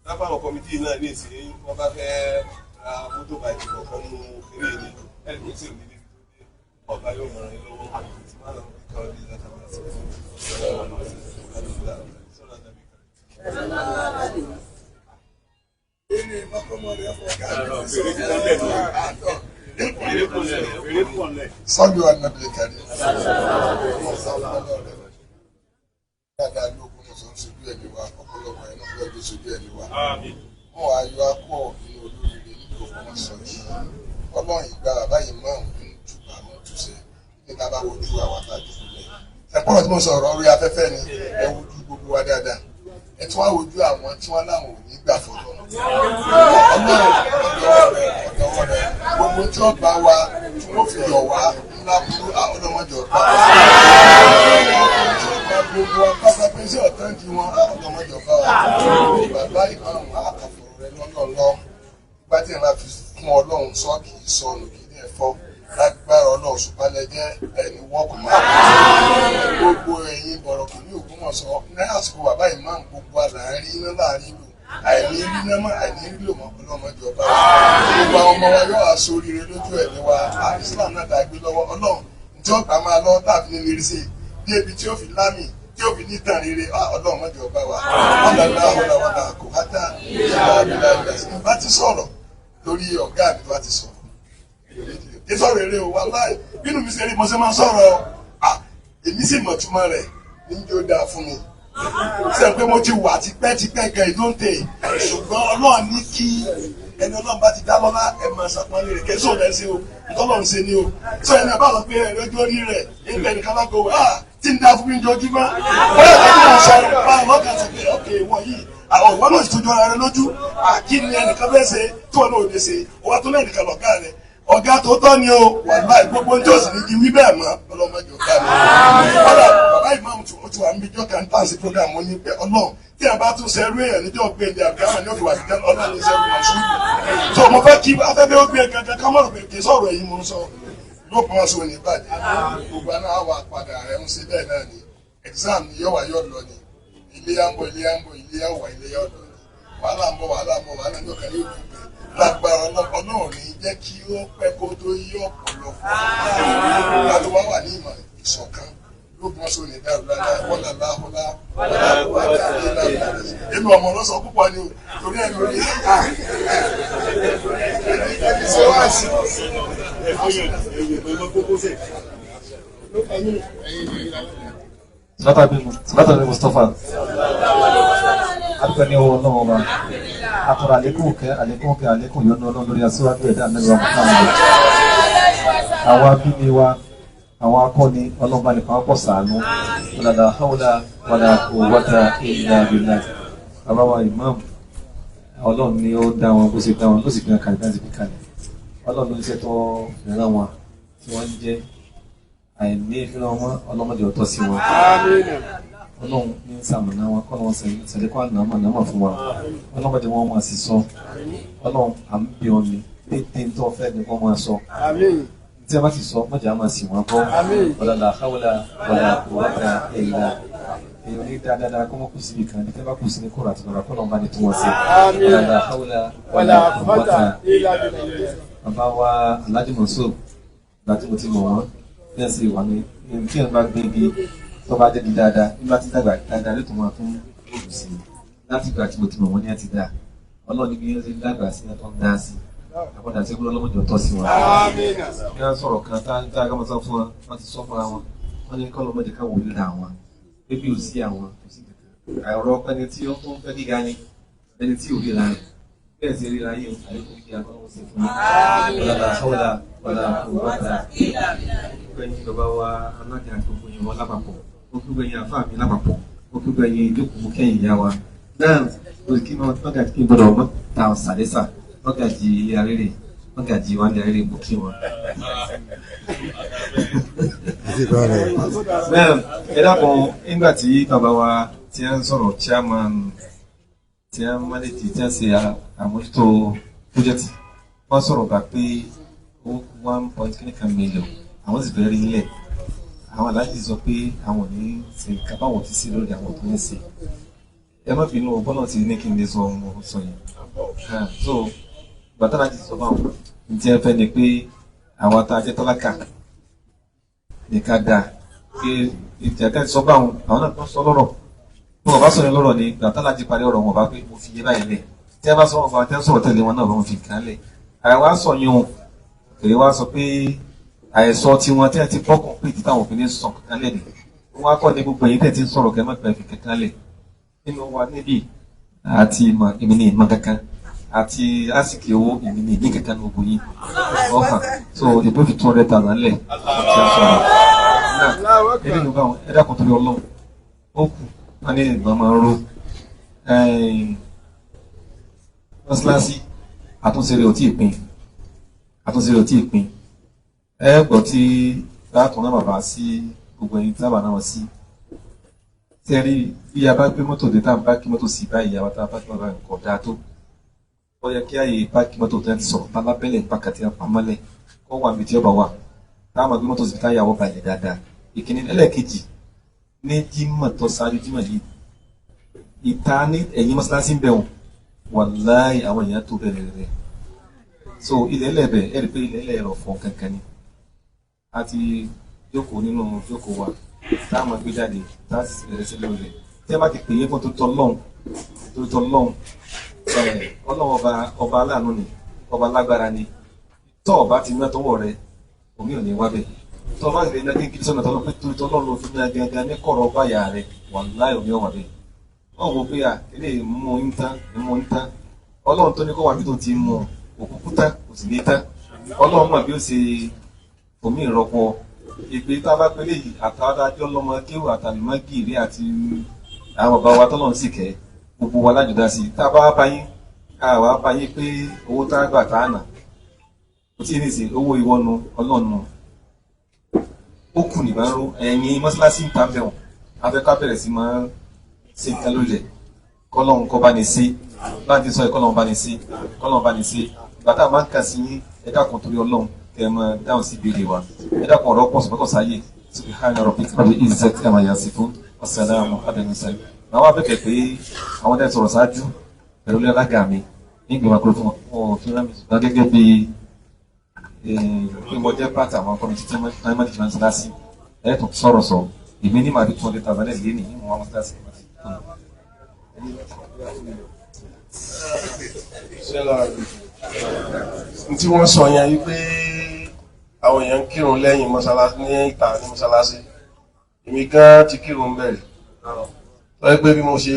lápá àwọn kọmitì náà ní ìsìn wọ́n bá fẹ́ ra mọ́tò báyìí kọ̀ọ̀kan nínú eré ni ẹni tó sì ò ní níbi tó dé ọba yóò mọ̀ ẹ́ lọ́wọ́ tí máa lọ bí kọ́ ní látàwọn àti Sọ́jú ànàbìlẹ̀ kàdé. Dáadáa lókun ní sọ́n sojú ẹ̀mí wa, ọ̀pọ̀lọpọ̀ ẹ̀ náà fẹ́ẹ́ sojú ẹ̀mí wa. Wọ́n wá yọ akọ́ nínú olóríire nílò ọmọ sọ̀rọ̀. Ọlọ́run ìgbà báyìí máa ń túbà mọ́ túnṣe ní ká bá wojú àwọn àtàjù lẹ̀. Ẹ̀pọ̀rọ̀ tí mo sọ̀rọ̀ orí afẹ́fẹ́ ni ẹ wojú gbogbo wa dáadáa. Ẹ tún wá wojú àwọn tí wọ́n láwọn ò ní gbà fọ́lọ́. Ọlọ́run ọ̀dọ́wọ́ rẹ̀ gbogbo tí wọ́n bá wa tí wọ́n fi yọ̀ wá ńlá burú ọlọ́mọdé ọ̀pá. Gbogbo apáta pé sí ọ̀tán di wọn ọlọ́mọdé ọ̀pá wa. Bàbá ìmáàmù àkàfọ̀rọ̀ rẹ̀ lọ́lọ́lọ́. Ìgbà tí ẹ máa fi fún Ọlọ́run sọ kì í sọnù kì í ní ẹ̀fọ́. Lágbára Ọlọ́run ṣùpálẹ̀ jẹ́ ẹni wọ́ọ̀kù máa. Gbogbo ẹ̀yin bọ̀rọ̀ kì ní Ògbómọ̀ṣọ́ ní àsìkò bàbá ìmáàmù gbogbo àlàárí iná láàrin ìlú. Àìní rí náà mọ́ àìní rí lò mọ́ ọlọ́mọdé ọba. Gbogbo àwọn ọmọ wa yóò aṣọ oríire lójú ẹ̀mí wa. Islam náà dàgbé lọ́wọ́ Ọlọ́run tí ọgbà máa lọ tàbí ní lérí bí ebi tí ó fi lámì tí ó fi ní tàn rere ọlọ́mọdé ọba wa. Ọlọ́lá ọlọ́wọ́lá kò hátà ìyá àbílá ìgbà sí. Bá ti sọ̀rọ̀ lórí ọ̀gá mi bá ti sọ̀rọ̀. Ìsọ̀rọ̀ èrè o wà láì bínú mi ṣe rí mo ṣe máa sọ̀rọ̀ èmi sì mọ̀ túmọ̀ rẹ̀ níjó dáa fún mi. Ṣé pé mo ti wà tipẹ́tipẹ́ gan ìdóńtè ṣùgbọ́n Ọlọ́run ní kí ẹni Ọlọ́run bá ti dá lọ́lá ẹ̀ máa ṣàpọ́nlé rẹ̀ kẹ́sọ̀ rẹ̀ sí o ìtọ́lọ́run ṣe ni o. Sọ ẹni àbá lọ pé ẹ̀rọ ojú orí rẹ̀ ẹgbẹ́ nìkan lágbo tí ń dá fún mi jọjúmọ́. Bóyá kí wọ́n sọ bá ọlọ́kà sọ pé ọkẹ́ wọ́n yìí àwọn ìwọ́n náà ti tójú ara rẹ lójú kí ni ẹnìkan fẹ́ ṣe tí wọn náà ò lè ṣe ọwọ́ tó lẹ́nìkan lọ́gá rẹ̀ ọ̀gá tó tọ́ ni o wàláì gbogbo ní òsì ní kí wí bẹ́ẹ̀ mọ́ ọlọ́mọdé ọ̀gá mi. Bọ́lá bàbá ìmáàmù tí wọ́n ti wà níbi ìjọ kan tàǹsì program wọn ní pé Ọlọ́run tí a bá tún ṣerú èèyàn níjọ́ gbé ní àgbáwọn ní òkè wà síjẹ́ Ọlọ́run ní sẹ́rù mọ̀ sùúrù. Tó mo fẹ́ kí afẹ́fẹ́ ó gbé kankan ká mọ̀rọ̀ pé kì í sọ̀rọ̀ èyí mo ń sọ ló pọ̀ sọ ní ìbàdí. Gbogbo àná àwà padà ẹ̀ ń ṣe bẹ́ẹ̀ náà ni exam ni yọ̀wá yọ̀ lọ ni ilé yà ń bọ̀ ilé yà ń bọ̀ ilé yà wà ilé yà ọ̀dọ̀ ni wàhálà ń bọ̀ wàhálà ní ọ̀kan yóò dùn lágbára Ọlọ́run ní jẹ́ kí ó pẹ́ kó tó yí ọ̀pọ̀lọpọ̀ láti wá wà ní ìmọ̀ ìṣọ̀kan lóògùn ọ̀ṣọ́ ní ìdá ìlànà wọ́lá láhùlá wọ́lá inú ọmọ lọ́sọ̀ púpọ̀ ni o torí ẹ̀ lórí ṣe wá sí. Sọ́tà bí Mustapha adúgbò ní owó náà ọba àtọ̀rọ̀ àlékún yọ̀nà ọlọ́run lórí aṣíwájú ẹ̀dá mẹ́rin ọmọ káàmù àwọn abíní wa àwọn akọni ọlọ́mọba nìkan wọ́n pọ̀ sàánú wàlàdà haúlà wàlà quwwata illa billah àbáwá ìmáàmù ọlọ́run ni ó dá wọn bó ṣe dá wọn ló sì fi hàn kàlẹ́ láti fi kalẹ̀ ọlọ́run ló ń ṣètò ìran wọn tí wọ́n ń jẹ́ àìní ìfihàn wọn ọlọ́mọdé ọ̀tọ̀ sí wọn ọlọ́run ní sàmùnà wọn kọ́ wọn sẹ̀lẹ́kọ́ ànámà fún wa ọlọ́mọdé wọn máa sì sọ ọlọ́run à ń bí wọn ni pété tó fẹ́ ni wọ́n máa sọ tí a bá ti sọ mọ̀jà máa sì wọ́n kọ́ ọ̀làlà káwọlà wàlà òwàkà ẹ̀yìnlá èèyàn ní dáadáa kọ́ mọ́ kù síbi kan ní tẹ́ bá kù sí ní kóra àti lọ́ra kọ́ lọ́nba ní tí wọ́n ṣe ọ̀làlà káwọlà wàlà òwàkà bàbá wa Alhaji Mansur láti mo ti mọ̀ wọ́n bí wọ́n ṣe wà ní kí wọ́n bá gbé igi tó bá jẹ́ di dáadáa nígbà tí dàgbà dáadáa ló tó máa tún lòdù sí láti ìgbà tí mo ti mọ̀ wọ́n ní àti dáa ọlọ́ọ̀ni bí wọ́n ṣe dàgbà sí ẹ̀tọ́ ń dá sí àkọ́dà sí ẹgbẹ́ ọlọ́mọdé ọ̀tọ̀ sí wọn. bí wọ́n sọ̀rọ̀ kan tá a gbọ́dọ̀ sọ fún wọn wọ́n ti sọ fúnra wọn wọ́n ní kọ́ ọlọ́mọdé káwọ́ oríra wọn bébí ò sí àwọn kò sí kankan àìrọ̀ ẹni tí ó ń fẹ́ gíga ni ẹni tí ò ríra rẹ̀ bẹ́ẹ̀ sí ríra yìí àlékún gíga ọlọ́wọ́ sí fún mi. ọ̀làlà ọ̀là ọ̀là òwúrọ̀ta gbẹ̀yìn bàbá wa alága gbogbo yẹn wọn lápapọ̀ ó kí gbẹ̀yìn àfáà mi lápapọ̀ ó kí gbẹ̀yìn ìjókòó kẹ́yìn ìyá wa náà òsìkí mọ́gàjì kí n gbọ́dọ̀ mọ́ ta ọ̀sàlẹ́sà mọ́gàjì ilé arére mọ́gàjì wa ilé arére mú kí wọn. bẹ́ẹ̀ ẹ dákun nígbà tí bàbá wa tí a ń sọ̀rọ̀ chairman tí a ń mọ́lẹ́tì tí a ń ṣe àmójútó pọ́jẹ́tì wọ́n sọ̀rọ̀ bá pé ó 1.9 million àwọn sì fẹ́ rí nílẹ̀ àwọn aláàjì sọ pé àwọn ò ní ṣe kábàwọ̀ ti sí lórí àwọn tó ń ṣe ẹ má bínú bọ́lá ti ní kí n lè sọ ọmọ sọ yẹn so gbàtàlá ti sọ báwọn ǹjẹ́ ẹ fẹ́ ni pé àwọn tá a jẹ́ tálákà ní ká dáa pé ìjẹ́ká ti sọ báwọn àwọn náà tó sọ lọ́rọ̀ bí wọ́n bá sọ yẹn lọ́rọ̀ ni gbàtàlá ti parí ọ̀rọ̀ wọn bá pé mo fi yé báyìí lẹ̀ tí ẹ bá sọ wọn fún wa tẹ́ ń sọ̀rọ̀ tẹ̀lé wọn náà lọ́wọ́ fi kàn án lẹ̀ àwa sọ yẹn o kèrè wá sọ pé àìsọ tí wọn tẹ́ ti bọ́kàn pé ìdí táwọn òfin ní sọ kankan lẹ̀ ni wọn á kọ́ ní gbogbo èyí tẹ̀ ti ń sọ̀rọ̀ kẹ́ mọ́pẹ́ fi kankan lẹ̀ nínú wa níbí àti ìmọ̀ èmi ní ìmọ̀ kankan àti àsìkò owó èmi ní ìdí kankan ní gbogbo yìí ọ̀hàn so ètò fi 200,000 lẹ̀ ọ̀tí àṣọ̀rọ̀ náà ẹni ló bá wọn ẹ̀dá kan torí ọlọ́run ó kù wọn ní ìgbọ̀n máa ń ro mọ́ṣáláṣí àtúnṣe rẹ̀ ò tí ì pin ẹ gbọ́ tí láàtún náà bàbá sí gbogbo ẹni tí sábà náà wọ́n sí tẹ́rí bí a bá gbé mọ́tò dé tá a bá kí mọ́tò sí báyìí àwọn tá a bá kí mọ́tò nǹkan dáa tó ó yẹ kí ààyè páàkì mọ́tò tó ti sọ̀rọ̀ bá lábẹ́lẹ̀ pàkàtì àpamọ́lẹ̀ kó wà níbi tí ó bá wà táwọn máa gbé mọ́tò sí káyàwó balẹ̀ dáadáa ìkíní ẹlẹ́ẹ̀kejì ní jímọ̀ tó ṣáájú jímọ̀ yìí ìta ní ẹ̀yìn mọ́ṣáláṣí ń bẹ̀wọ̀n wàláhì àwọn èèyàn tó bẹ̀rẹ̀ rẹ̀ so ilẹ̀ ẹlẹ́bẹ̀ ẹ̀rí pé ilẹ̀ ẹlẹ́rọ̀ fọ̀ kankan ni a ti jókòó nínú jókòó wa táwọn máa gbé jáde láti bẹ̀rẹ̀ sí lórí rẹ̀ tí a bá ti pè é fún tó tọ́ lọ́hùn ọlọ́run ọba aláàánú ni ọba lágbára ni tọ́ ọba ti mú ẹtọ́wọ́ rẹ omi ò ní wá bẹ̀ tọ́ ọba ìrìn náà kí sọ́nà tọ́lọ́ pé tó tọ́ lọ́run fún mi gangan ní kọ̀rọ̀ ọba ìyá rẹ wàláhì omi ọ̀wà bẹ̀ wọ́n wò pé à ilé mú ń tán ọlọ́run tó ní kọ́ wà bí tó ti mú òkúkú tán kò sì ní tán ọlọ́run mọ̀ bí ó ṣe omi ìrọ́pọ̀ ìpè tá a bá pélé yìí àtàwọn adájọ́ lọ́mọ kéwù àtàlùmọ́gìrì àti àwọn bàbá wa tọ́lọ́run sì kẹ́ gbogbo wa lájọdá sí i tá a bá wá báyé pé owó tá a gbà tá a nà kò tí ì ní í sè owó ìwọ́nu ọlọ́run ó kù nìbárò ẹ̀yìn mọ́ṣáláṣí ń ta bẹ̀wọ̀n afẹ́ká bẹ̀rẹ̀ sí máa ṣe nǹkan lólẹ̀ kọ́lọ́run kọ́ bá ní sí láti sọ ìkọ́lọ́run bá ní sí kọ́lọ́run bá ní sí bàtà máa ń kà sí ẹ̀dá kan torí ọlọ́run kẹmọ dáhùn sí ìbéèrè wa ẹ̀dá kan ọ̀rọ̀ pọ̀ sọ̀rọ̀ sáyé subhana rabbika rabbil izzati amma yasifun wassalamu ala mursalin àwọn abẹ́kẹ̀ pé àwọn tẹ́ sọ̀rọ̀ ṣáájú pẹ̀lú alága mi nígbìmọ̀ akérò fún wọn fún mi ṣùgbọ́n gẹ́gẹ́ bí mo jẹ́ pàtàkì àwọn kọ́mìtì tí wọ́n máa ń jìnnà síláṣí ẹ̀ tó sọ̀rọ̀ sọ èmi ní màdí 200,000 lé ní ìwọ̀n àwọn síláṣí. tí wọ́n sọ yẹn wípé àwọn èèyàn ń kírun lẹ́yìn mọ́ṣáláṣí ní ìta ní mọ́ṣáláṣí èmi gan ti kírun bẹ̀rẹ̀ lọ́wọ́ pé bí mo ṣe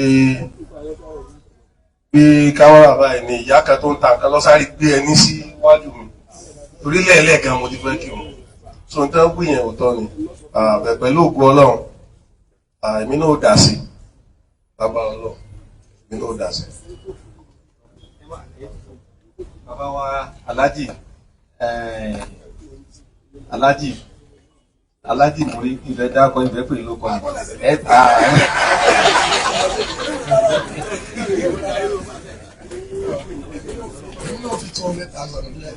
gbé kámẹ́rà báyìí ni ìyá kan tó ń ta nǹkan lọ́sàárì gbé ẹni sí iwájú mi torí lẹ́ẹ̀lẹ́ẹ̀gan mo ti fẹ́ kírun so n tẹ́ ń gbé yẹn òótọ́ ni pẹ̀lú ògùn ọlọ́run èmi náà dà sí bàbá ọlọ́run èmi náà dà sí. bàbá wa alájì múrí ìfẹ́ dákọ̀ ìfẹ́ pè ló kọ́ ẹ̀ta 200,000 nílẹ̀.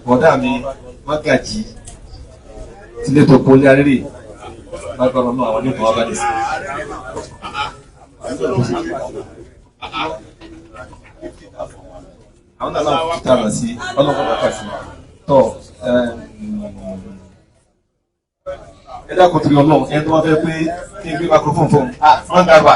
bọ̀dá mi Mágàjí tilé tó pólí arírè lágbára náà àwọn oníkan ọba ní sí. àwọn náà náà fi tààrà sí ọlọ́pàá bàtà sí tọ́ ẹ dákun torí Ọlọ́run ẹni tó wá fẹ́ pé kí n gbé microphone fún un wọ́n dàgbà.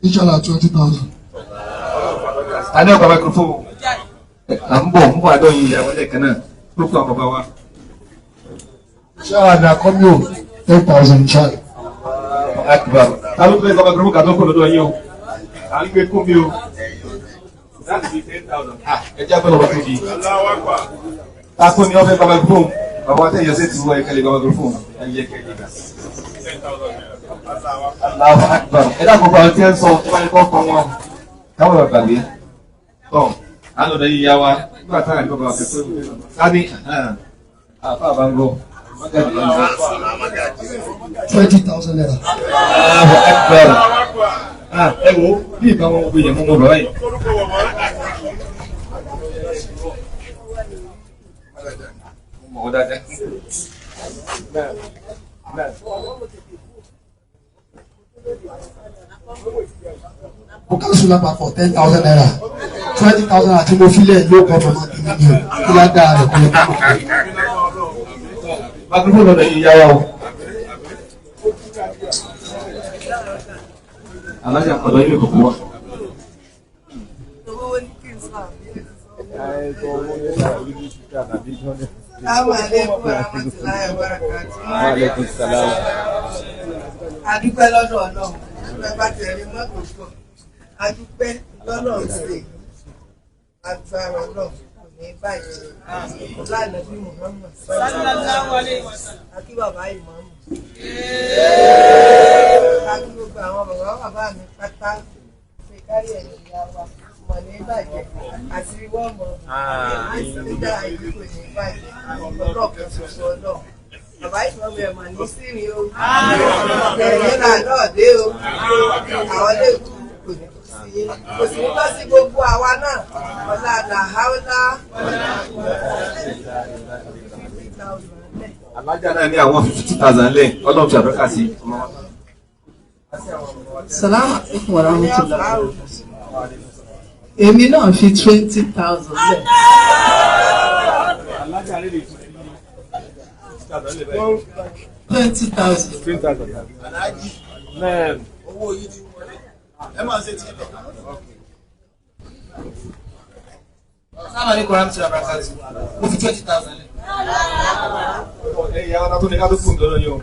Inshallah 20,000. Tani ọkọ̀ microphone à ń bọ̀ àdó yìí ìyàwó lẹ́ẹ̀kan náà ló kọ́ àwọn bàbá wa. Inshallah na come you 10,000 inshallah. Akbar. Ta ló fẹ́ ọkọ̀ microphone kàtó kò lọ́dọ̀ yín o? À ń gbé kún mi o. Láti fi 10,000. Ẹ jẹ́ àgbẹ̀lọ̀ wọ́n tó di. Ta kún ni wọ́n fẹ́ ọkọ̀ microphone. Bàbá wa tẹ̀yọ̀ sí ti wọ ẹ̀kẹ́lẹ̀ ọkọ̀ microphone. Ẹ yẹ kẹ́lẹ̀ gà. Allahu Akbar. Ẹ dákun pa ọtí ẹ ń sọ tó bá ní kọ́ kọ́ wọn. Káwọn bàbá gbé. Tọ́ alọ́dọ̀ yìí yá wa nígbà táwọn àdúgbò bá fẹ́ pé sáni àfa bá ń gbọ́. 20,000 naira. Allahu Akbar. Ẹ wo bí ìbá wọn gbé yẹn mú wọn bàbá yìí. Mọ̀ dáadáa. Bukasu lápapọ̀ 10,000 naira. 20,000 àti mo filẹ̀ ló kọ́ mọ́mọ́ kìíní ni o. Kí lá dáa rẹ̀ kọ́ lọ́pọ̀. Magrifo lọ́dọ̀ yìí yá wa o. Alájà ọ̀dọ̀ yìí lè kókó wa. Adúpẹ́ lọ́dọ̀ Ọlọ́run, ẹ bá tẹ̀lé mọ́tò pọ̀. Adúpẹ́ lọ́dọ̀ ṣe agbára Ọlọ́run kò ní bàjẹ́. Lánàá bí Muhammad sallallahu alaihi wasallam. Akí bàbá ìmáàmù. Akí gbogbo àwọn bàbá mi pátá ṣe kárí ẹ̀yìn ìyá wa. Mọ̀ ní bàjẹ́ àti wọ́n mọ̀. Ìdá ìlú kò ní bàjẹ́. Ọlọ́ọ̀kan ṣoṣo Ọlọ́run. Bàbá ìsọ̀rọ̀ ẹ̀ mà ní sírí o. Ẹ̀yìn náà náà dé o. Àwọn lè kú kò ní kú sí yé. Kò sì ní bá sí gbogbo àwa náà. Ọ̀la àdáháwọ́lá. Alájà náà ní àwọn 50,000 lẹ̀ ọlọ́run fi àbẹ́ká sí. Salaam alaikum wa rahmatullah. Èmi náà fi 20,000 lẹ̀. Alájà lè lè fún 20,000. Owó yìí ti wọlé. Ẹ máa ṣe tí lọ. Sábà ní Kọ́ra Mùsùlùmí Abrakati. Mo fi 20,000 lẹ̀. Ẹ̀yà ọ̀nà tó ní ká tó fún lọ́dọ̀ yóò.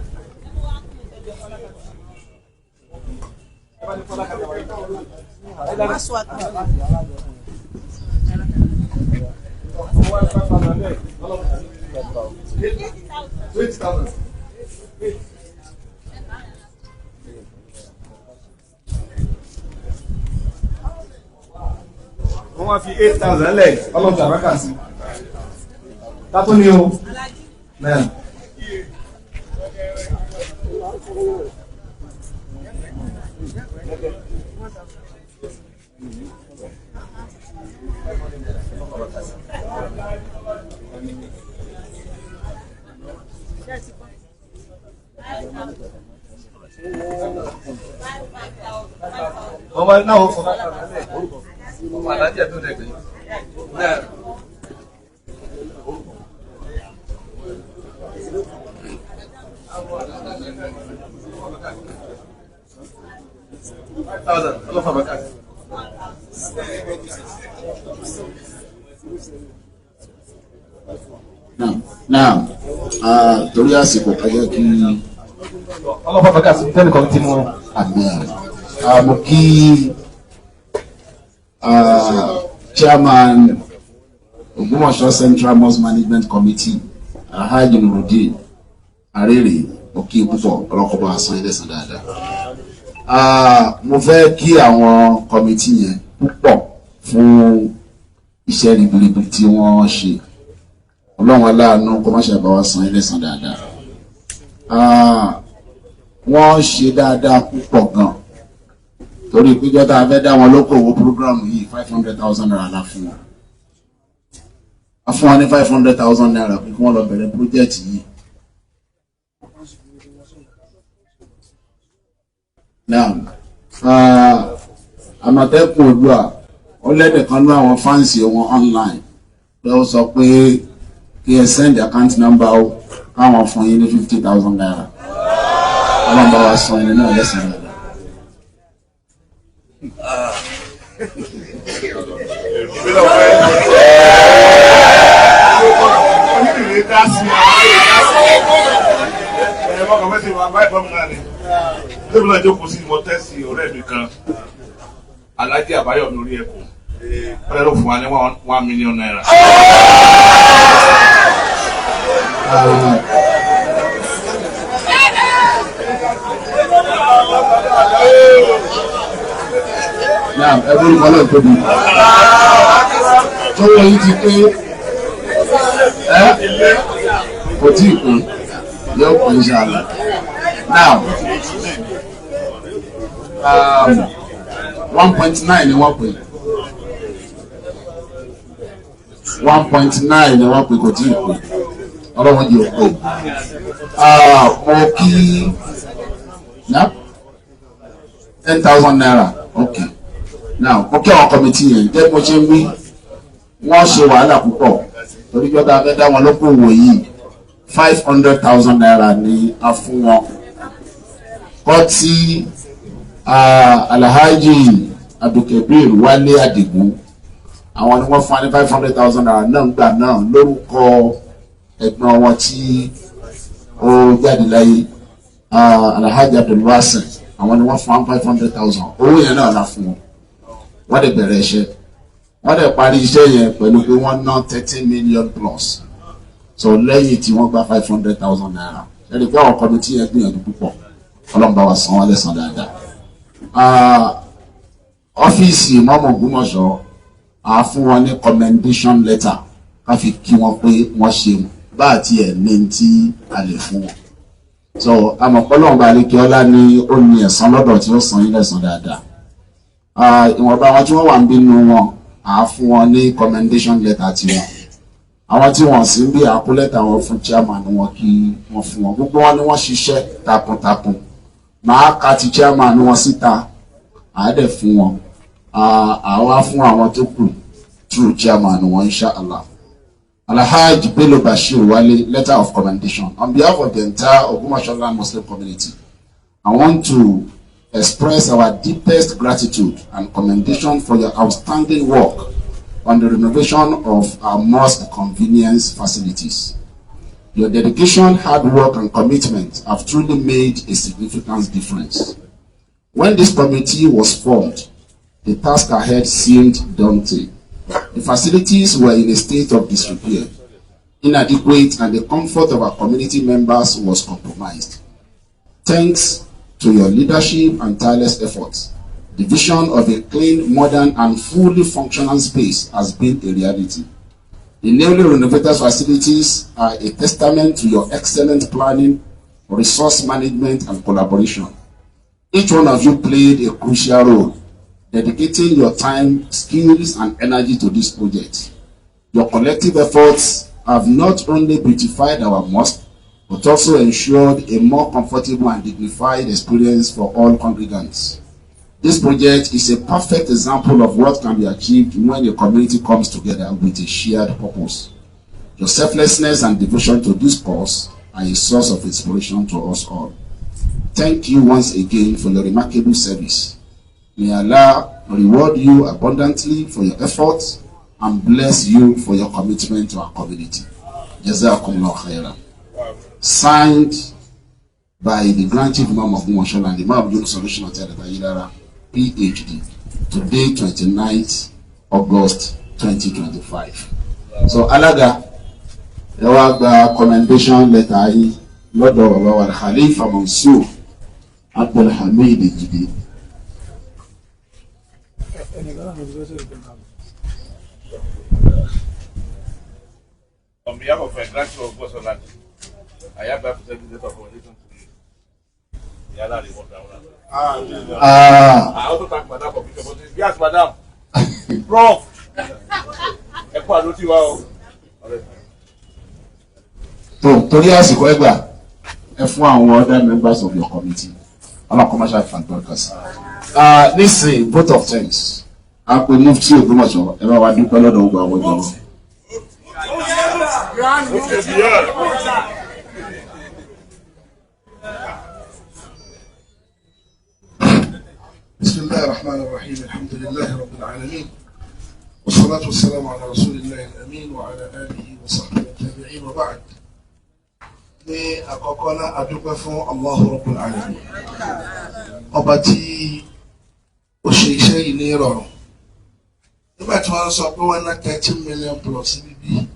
Wọ́n wá fi 8,000 lẹ̀ ọlọ́pàá àbákà sí. Tátó ní o. Náà. ọmọ náà ó fọwọ́ ọmọ alájẹ tó dẹ̀ gbé náà. Now, torí àsìkò kájá kí ọlọ́pàá bàkà sí tẹ́lẹ̀ kan tí mo mo kí chairman Ògbómọ̀ṣọ́ Central Mosque Management Committee Alhaji Nurudeen Arére mo kí púpọ̀ ọlọ́kọ̀ọ́bọ̀ àsan ẹlẹ́sàn dáadáa. Mo fẹ́ kí àwọn kọ́mítì yẹn púpọ̀ fún iṣẹ́ ribiribi tí wọ́n ṣe. Ọlọ́run aláàánú kó má ṣe bá wa san ẹlẹ́sàn dáadáa. Wọ́n ṣe dáadáa púpọ̀ gan torí péjọ́ tá a fẹ́ dá wọn lókòwò prógrámù yìí 500,000 naira la fún wọn. A fún wọn ní 500,000 naira pé kí wọ́n lọ bẹ̀rẹ̀ pírójẹ́tì yìí. Now, Àmọ̀tẹ́kùn Oòduà ó lẹ́nìkan ní àwọn fáǹsì wọn online pé ó sọ pé kí ẹ send account number ó káwọn fún yín ní 50,000 naira. Ọlọ́run bá wa san ẹni náà lẹ́sìn rẹ̀. Lébùlá jókòó sí mo tẹ́sí ọ̀rẹ́ mi kan Alhaji Àbáyọ̀mí orí ẹ̀kọ́ ọ̀rẹ́ ló fún wa ní 1 million naira. Now, every one of them. So when you pay, kò tí ì pín, yóò pín inshallah. Now, 1.9 ni wọ́n pè. 1.9 ni wọ́n pè kò tí ì pín. Ọlọ́run yìí ò pè. Mo kí 10,000 naira. Okay. Now, mo kí àwọn kọ́mítì yẹn jẹ́ mo ṣe ń wí wọ́n ṣe wàhálà púpọ̀ torí jọ́ta fẹ́ dá wọn lókòwò yìí 500,000 naira ni a fún wọn. Kọ́ tí Alhaji Abdulkabir Wálé Àdìgún àwọn ni wọ́n fún wa ní 500,000 naira náà gbà náà lórúkọ ẹ̀gbọ́n wọn tí ó jáde láyé Alhaji Abdulwasi àwọn ni wọ́n fún wa 500,000 owó yẹn náà la fún wọn. Wọ́n dẹ̀ bẹ̀rẹ̀ iṣẹ́ wọ́n dẹ̀ parí iṣẹ́ yẹn pẹ̀lú pé wọ́n ná 13 million plus so lẹ́yìn tí wọ́n gba 500,000 naira ẹni pé àwọn kọ́mítì yẹn gbìyànjú púpọ̀ Ọlọ́run bá wa san wọ́n lẹ́san dáadáa. Ọ́fíìsì Ìmáàmù Ògbómọ̀ṣọ́ a fún wọn ní commendation letter ká fi kí wọn pé wọ́n ṣe bá àti ẹ̀ ní tí a lè fún wọn. So amọ̀pọ̀lọ́run bá lè kí ọlá ní ó ní ẹ̀san lọ́dọ̀ tí ó san yín lẹ́san dáadáa. Ìwọ̀nba àwọn tí wọ́n wà ń bínú wọn a fún wọn ní commendation letter tiwọn. Àwọn tí wọ́n sì ń bí àkúlẹ́tà wọn fún chairman wọn kí wọ́n fún wọn gbogbo wọn ni wọ́n ṣiṣẹ́ takuntakun. Màá ka ti chairman wọn síta àádẹ́ fún wọn àwa fún àwọn tó kù through chairman wọn inshallah. Alhaji Bello Bashir Wale letter of commendation on behalf of the entire Ogbomoso Muslim community. I want to express our deepest gratitude and commendation for your outstanding work on the renovation of our mosque convenience facilities. Your dedication, hard work, and commitment have truly made a significant difference. When this committee was formed, the task ahead seemed daunting. The facilities were in a state of disrepair, inadequate, and the comfort of our community members was compromised. Thanks to your leadership and tireless efforts, the vision of a clean, modern, and fully functional space has been a reality. The newly renovated facilities are a testament to your excellent planning, resource management, and collaboration. Each one of you played a crucial role, dedicating your time, skills, and energy to this project. Your collective efforts have not only beautified our mosque, but also ensured a more comfortable and dignified experience for all congregants. This project is a perfect example of what can be achieved when a community comes together with a shared purpose. Your selflessness and devotion to this cause are a source of inspiration to us all. Thank you once again for your remarkable service. May Allah reward you abundantly for your efforts and bless you for your commitment to our community. Jazakumullah khairan. Signed by the Grand Chief Imam of Moshola and the Imam of Yunus Solution Hotel at Ayidara, PhD, today 29th August 2025. So Alaga, there was the commendation letter yìí lọ́dọ̀ bàbá wa Khalifa Mansur Abdulhamid Ejide. On behalf of a Grand Chief of Moshola, I have to send this recommendation to the other reward. I also thank Madam for being able to. Yes, Madam. Prof. Torí àsìkò ẹgbà ẹ fún àwọn other members of your committee àwọn commercial fund workers. Nísìnyí vote of thanks a pe Mufti Ògbómọ̀ṣọ́ ẹ bá wa dúpẹ́ lọ́dọ̀ gbogbo àwọn ìjọba. بسم الله الرحمن الرحيم الحمد لله رب العالمين والصلاة والسلام على رسول الله الأمين وعلى آله وصحبه التابعين وبعد. ní àkọ́kọ́ náà a dúpẹ́ fún Allahu Rabbul Alamin ọba tí ó ṣe iṣẹ́ yìí ní ìrọ̀rùn. Nígbà tí wọ́n sọ pé wọ́n ná 13 million plus níbí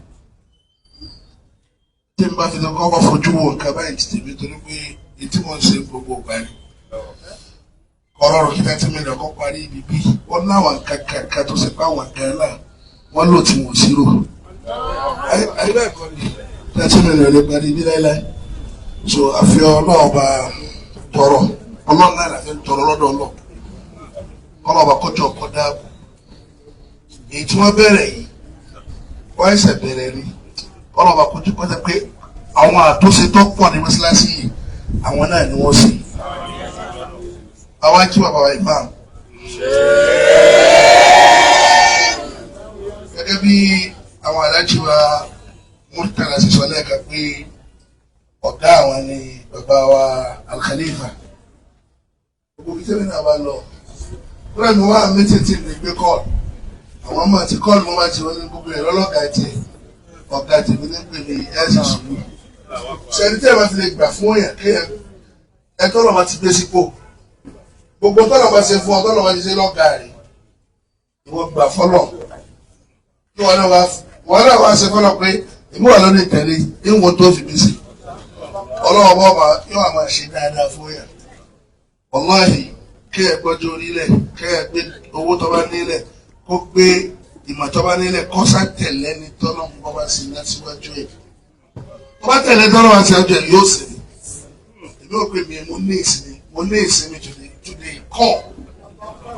tí n bá fi tó kọ́kọ́ fojú wo nǹkan báyìí ti tèmi torí pé etí wọ́n ṣe gbogbo ìgbà ni ọ̀rọ̀ kí 13 million kọ́ parí ibi bí wọ́n láwọn kankan tó ṣe pé àwọn gan náà wọ́n lò tí wọ́n sí rò. Ayé ẹ̀kọ́ ni 13 million lè parí ibi láíláí. So àfi ọlọ́ọ̀ba tọrọ ọlọ́ọ̀ náà láfi ń tọrọ lọ́dọ̀ ọlọ́ọ̀ ọlọ́ọ̀ba kọjọ ọkọ̀ dáàbò. Èyí tí wọ́n bẹ̀rẹ̀ yìí wọ́n ẹsẹ̀ bẹ̀rẹ̀ ni ọlọ́ọ̀ba kọjú kọjá pé àwọn àtúnṣe tó pọ̀ ní mọ́ṣáláṣí yìí àwọn náà ni wọ́n sì. Àwa kí bàbá wa imam gẹ́gẹ́ bí àwọn alájí wa Murtala ṣe sọ lẹ́ẹ̀kan pé ọ̀gá àwọn ni bàbá wa Al-Khalifa gbogbo ìtẹ́lẹ̀ náà bá lọ kúrẹ́ mi wá mẹ́tẹ̀ẹ̀tì lè gbé kọ́ọ̀lù àwọn ọmọ àti kọ́ọ̀lù wọn bá ti wọlé gbogbo ẹ̀ lọ́lọ́gà tiẹ̀ ọ̀gá tèmi ní pè ní ẹ̀sìn sùúrù sẹ́ni tẹ́ ẹ bá ti lè gbà fún òyìn kéèyàn ẹ tọ́lọ̀ bá ti gbé sípò gbogbo tọ́lọ̀ bá ṣe fún ọ tọ́lọ̀ bá ti ṣe lọ́gàá rẹ̀ ìwọ gbà fọ́lọ̀ kí wọn náà wá ṣe fọ́lọ̀ pé ìmú wà lónìí tẹ̀lé ìwọ̀n tó fi bí sí ọlọ́wọ́ bọ́ọ̀bà yóò àmà ṣe dáadáa fún yà wàláhì kẹ́ ẹ̀ gbọ́jọ́ orílẹ̀ kẹ́ ẹ̀ gbé owó tó bá nílẹ̀ kó gbé ìmọ̀ tó bá nílẹ̀ kó sá tẹ̀lé ní tọ́lọ̀ ń bọ́ bá sí ní síwájú ẹ̀ tó bá tẹ̀lé tọ́lọ̀ bá síwájú ẹ̀ yóò sì ní ìlú òpin mi mo ní ìsinmi today kọ́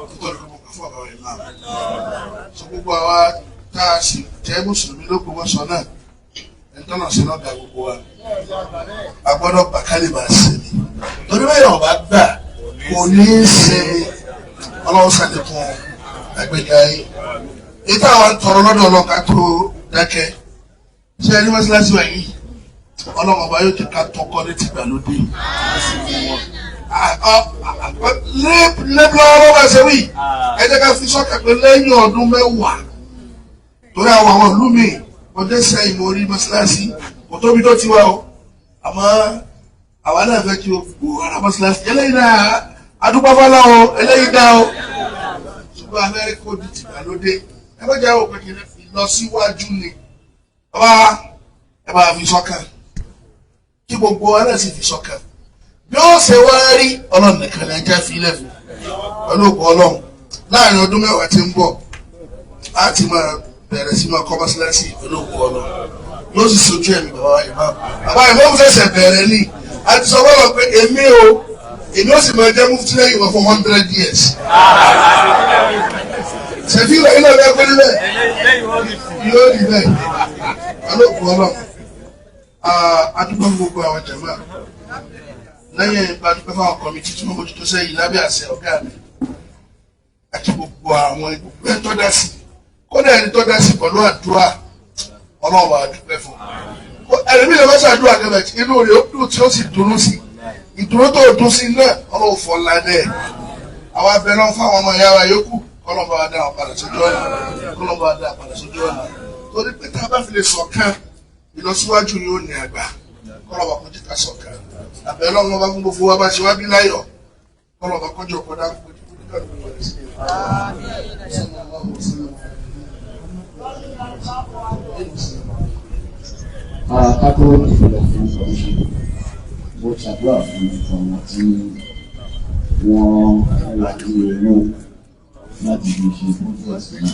nítorí pé mo kà fún àbáwọ̀ ìlà so gbogbo àwa tá a sì jẹ́ mùsùlùmí ló gbogbo sọ náà ẹ̀ńtọ́nà sí lọ́gà gbogbo wa a gbọ́dọ̀ bàkálì máa sinmi torí bẹ́ẹ̀ yọ̀ bá gbà kò ní í sinmi ọlọ́run sàlékún àgbẹ̀dẹ ayé èyí táwọn tọrọ lọ́dọ̀ ọlọ́ka tó dákẹ́ ṣé ẹni mọ́sálásí wa yìí ọlọ́run ọba yóò ti ká tọkọ ní tìgbàlódé lẹ́bùrọ̀ ọlọ́run bá ṣe wí ẹ jẹ́ ká fi sọ́kà pé lẹ́yìn ọdún mẹ́wàá torí àwọn ìlú mi ọdẹ sẹ́yìn mo rí mọ́sálásí kò tóbi tó ti wá o àmọ́ àwa náà fẹ́ kí o gbó ara mọ́sálásí eléyìí náà adúgbàfọ́lá o eléyìí dá o ṣùgbọ́n amẹ́ríkà ó di tìgbàlódé ẹ bá jẹ́ òpin kìíní lọ síwájú ni ẹ bá fi sọ́kàn kí gbogbo wa náà sì fi sọ́kàn bí ó ṣe wá rí ọlọ́run nìkan ní ẹjẹ́ fi ilẹ̀ fún pẹ̀lú òkú ọlọ́run láàrin ọdún mẹ́wàá tí ń bọ̀ á ti máa bẹ̀rẹ̀ sí máa kọ́ mọ́sálásí pẹ̀lú òkú ọlọ́run yóò sì sojú ẹ̀mí bàbá ìmọ̀ ṣẹ̀ṣẹ̀ bẹ̀rẹ̀ ní àti sọ fọlọ́ pé èmi ó sì máa jẹ́ mufti lẹ́yìn wọn for 100 years. ṣèfì rẹ̀ ilé ọ̀dọ́ ẹgbẹ́ níbẹ̀ yóò rí bẹ́ẹ̀ alóòkú ọlọ́run adúgbò gbogbo àwọn jàmbá lẹ́yìn adúgbò fáwọn kọ́mítì tí wọ́n mójútó sẹ́yìn lábẹ́ àṣẹ ọ̀gá mi àti gbogbo àwọn ìgbẹ́ tó dá sí kódà ẹni tó dá sí pẹ̀lú àdúrà ọlọ́run àdúgbò fún ẹlẹ́mí lè má ṣàdúrà kẹfẹ́ inú rẹ̀ ó dùn tí ó sì dùnú sí ìdúró tó dùn sí náà ọlọ́run fọ́ ládẹ́ àwọn abẹ́rẹ́ wọn fáwọn ọmọ ìyá wa yòókù kọ́lọ́ba wa dá wọn padà sójú ọ̀nà kọ́lọ́ba wa dá wọn padà sójú ọ̀nà torí pé tá a bá fi lè ṣọ̀kan ìlọsíwájú ni ó ní àgbà kọ́lọ́ba kó jí ká ṣọ̀kan àbẹ̀rẹ̀ wọn bá fún gbogbo wa bá ṣe wá bí láyọ̀ kọ́lọ́ba kọjọ kọ́dá kó jí kó jí kákó ìfilọ̀ fún ọ̀ṣun bó ṣàdúrà fún ọmọ tí wọ́n wà ní owó láti fi ṣe bójúẹ̀sì náà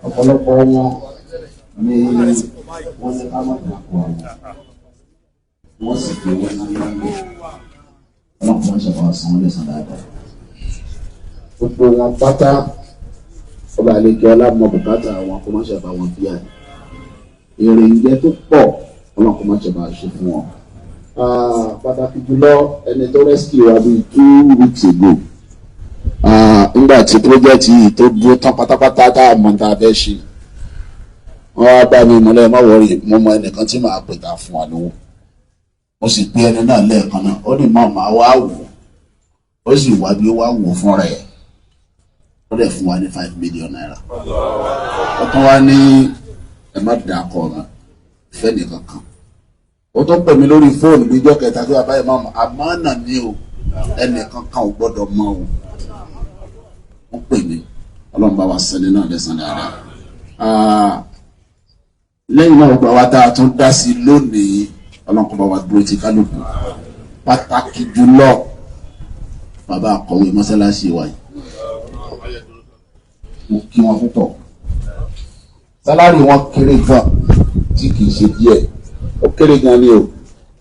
ọ̀pọ̀lọpọ̀ wọn ní wọ́n ní ká má dàpọ̀ àwọn wọ́n sì pé wọ́n ní lọ́wọ́ ọlọ́pàá ṣẹ̀fọ́ àsanwó lẹ́sàn dáadáa gbogbo wọn pátá ọba àlejò ọlámọ bùkátà àwọn kó má ṣẹ̀fọ́ àwọn bíi àná èrè ìjẹ tó pọ̀ ọlọ́run kò má ṣe bá a ṣe fún wọn. Pàtàkì jùlọ ẹni tó rescue wa bíi 2 weeks ago nígbà tí project yìí tó dúró tán pátápátá tá a mọ̀ tá a fẹ́ ṣe wọ́n wá bá mi mọ́lẹ́ má wọrí mo mọ ẹnìkan tí màá pè ká fún wa lówó mo sì pé ẹni náà lẹ́ẹ̀kan náà ó ní mọ̀ máa wá wò ó sì wá bí ó wá wò fún rẹ̀ ó dẹ̀ fún wa ní 5 million naira ó tún wá ní ẹ má dà kọ ọ̀nà ìfẹ́ nìkan kan ó tó pè mí lórí fóònù bí ijọ́ kẹta tó abáyé máa mọ̀ àmánà ni o ẹnìkan kan ò gbọ́dọ̀ mọ̀ o ó pè mí ọlọ́run bá wa sẹ́ni náà lẹ́sàn dáadáa lẹ́yìn náà gba wa tá a tún dá sí lónìí ọlọ́run kó bá wa dúró ti kálukú pàtàkì jùlọ bàbá akọ̀wé mọ́sálásí wa yìí mo kí wọn púpọ̀ sálárì wọn kéré gan tí kì í ṣe díẹ̀ ó kéré gan ni o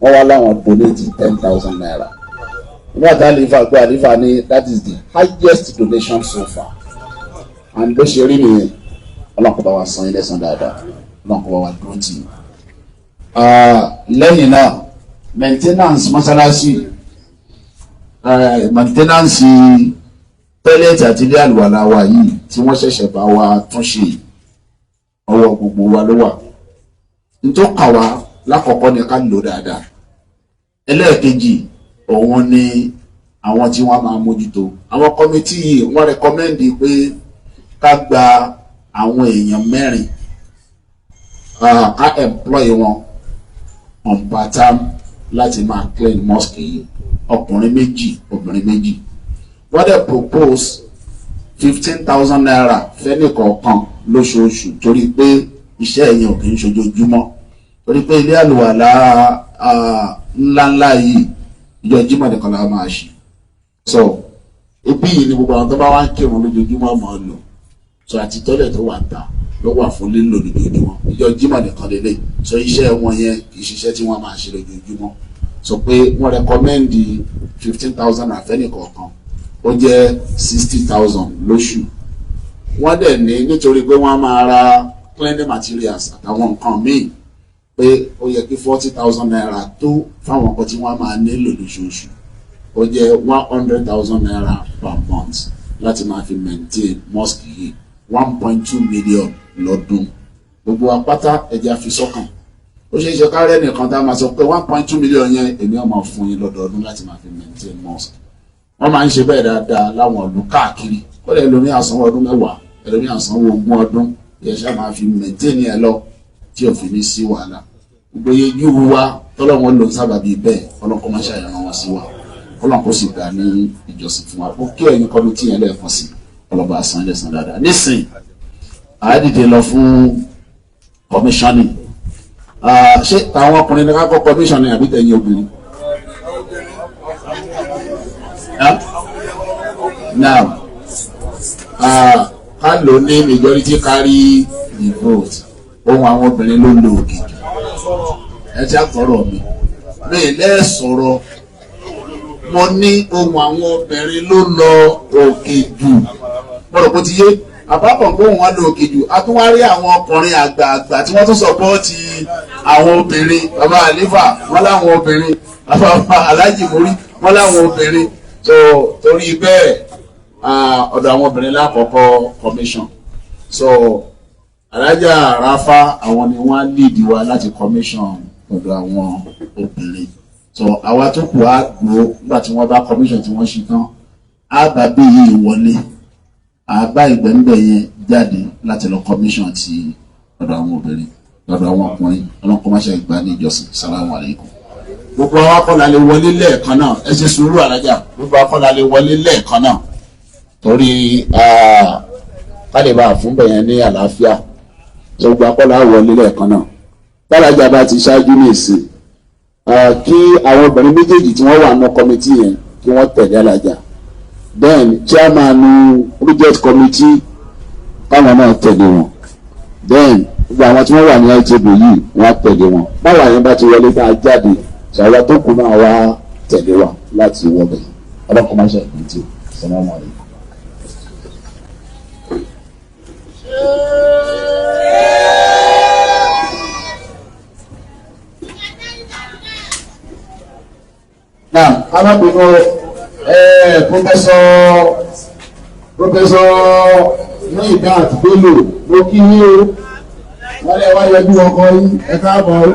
wọ́n wá láwọn donate 10,000 naira nígbà tá àlífà gbé àlífà ní that is the highest donation so far and bó ṣe rí nìyẹn ọlọ́kọ̀ bá wa san ilé san dáadáa ọlọ́kọ̀ bá wa dúró tì í. lẹ́yìn náà maintenance mọ́sálásí maintenance tọ́lẹ̀tì àti ilé àlùwàlá wa yìí tí wọ́n ṣẹ̀ṣẹ̀ bá wa tún ṣe ọwọ́ gbogbo wa ló wà nítorí kàwá lákọ̀ọ́kọ́ ni ká lò dáadáa ẹlẹ́ẹ̀kejì òun ni àwọn tí wọ́n máa mójútó àwọn kọ́mítì yìí wọ́n rẹ́kọ́mẹ́ndì pé ká gba àwọn èèyàn 4 ká employ wọn on part-time láti máa clean mosque yìí ọkùnrin 2 obìnrin 2 wọ́n dẹ̀ propose 15,000 naira fẹ́ni kọ̀ọ̀kan lóṣooṣù torí pé iṣẹ́ ẹ̀yìn ò kì í ṣojoojúmọ́ torí pé ilé àlùwàlá ńláńlá yìí ìjọ Jímọ̀ nìkan la máa ṣe so ibi yìí ni gbogbo àwọn tó bá wá ń kírun lójoojúmọ́ máa lò so àti tọ́lẹ̀ tó wà ń ta ló wà fún lílò lójoojúmọ́ ìjọ Jímọ̀ nìkan lélẹ̀ so iṣẹ́ wọn yẹn kì í ṣiṣẹ́ tí wọ́n máa ṣe lójoojúmọ́ so pé wọ́n rẹ́kọ́mẹ́ndì 15,000 àfẹ́nì kọ̀ọ̀kan ó jẹ́ 60,000 lóṣù wọ́n dẹ̀ ní nítorí pé wọ́n máa ra cleaning materials àtàwọn nǹkan míì pé ó yẹ kí 40,000 naira tó fáwọn nǹkan tí wọ́n máa nílò lóṣooṣù ó jẹ́ 100,000 naira per month láti máa fi maintain mosque yìí 1.2 million lọ́dún gbogbo apáta ẹ̀jẹ̀ àfisọ́kàn ó ṣe é ṣe kárẹ́ nìkan tá a máa sọ pé 1.2 million yẹn èmi ọ̀ máa fún yín lọ́dọọdún láti máa fi maintain mosque wọ́n máa ń ṣe bẹ́ẹ̀ dáadáa láwọn ìlú káàkiri ó lè lómi àsanwó ọdún 10 ẹlòmí àsanwó 20 ọdún yẹ ṣá máa fi mẹ̀ntẹ́ẹ̀nì ẹ lọ tí ò fi ní sí wàhálà gbogbo yejú wa tọ́lọ́wọ́n lò ń sábà bíi bẹ́ẹ̀ ọlọ́kọ́ máa ṣàyẹ̀wò wọn sí wa ọlọ́kọ́ sì gbà ní ìjọsìn fún wa ó kí ẹ̀yin kọ́mítì yẹn lẹ́ẹ̀kan sí ọlọ́ba àsan ẹlẹ́sàn dáadáa nísìn àádìde lọ fún kọmíṣánì ṣé àwọn ọkùnrin ní ká kọ́ kọmíṣánì àbí tẹ̀yìn obìnrin. now ká lò ní majority carry the vote ohun àwọn obìnrin ló lo òkè ẹ ti àgbọ̀rọ̀ mi bẹ́ẹ̀ lẹ́ẹ̀sọ̀rọ̀ mo ní ohun àwọn obìnrin ló lọ òkè jù bọ́dọ̀ kó ti yé àbábọ̀ gbóhùn wọn lọ òkè jù a tún wá rí àwọn ọkùnrin àgbààgbà tí wọ́n tún sọpọ́ọ̀tì àwọn obìnrin bàbá àlífà wọ́n láwọn obìnrin bàbá alájì mórí wọ́n láwọn obìnrin so torí bẹ́ẹ̀ ọ̀dọ̀ àwọn obìnrin lákọ̀ọ́kọ́ commission so alájà ráfá àwọn ni wọ́n lead wa láti commission ọ̀dọ̀ àwọn obìnrin so àwa tó kù á gbó nígbà tí wọ́n bá commission tí wọ́n ṣe tán á bá bí yìí wọlé àbá ìgbẹ́ńbẹ̀ yẹn jáde láti lọ commission ti ọ̀dọ̀ àwọn obìnrin ọ̀dọ̀ àwọn ọkùnrin ọlọ́kọ̀ọ́máṣẹ́ ìgbà ní ìjọsìn salamu alaykum. gbogbo àwọn akọ́lá lè wọlé lẹ́ẹ̀kan náà ẹ ṣe sùúrù alájà gbogbo akọ́lá lè wọlé lẹ́ẹ̀kan náà torí kálíbà fún bẹ̀yẹn ní àlàáfíà gbogbo akọ́lá wọlé lẹ́ẹ̀kan náà tálájà bá ti ṣáájú ní ìsìn kí àwọn obìnrin méjèèjì tí wọ́n wà ní kọ́mítì yẹn kí wọ́n tẹ̀lé alájà then chairman project committee káwọn náà tẹ̀lé wọn then gbogbo àwọn tí wọ́n wà ní ITB yìí wọ́n tẹ̀lé wọn báwa yẹn bá ti wọlé tá a jáde ṣàwọn tó kù náà wá tẹ̀lé wa láti wọbẹ̀ ọlọ́kọ̀ máa ṣe ìpíntì salamu alaykum. Now, arábìnrin Professor Muyibat Bello ló kí ní o wọ́n lè wá yọjú ọkọ yín ẹ káàbọ̀ o.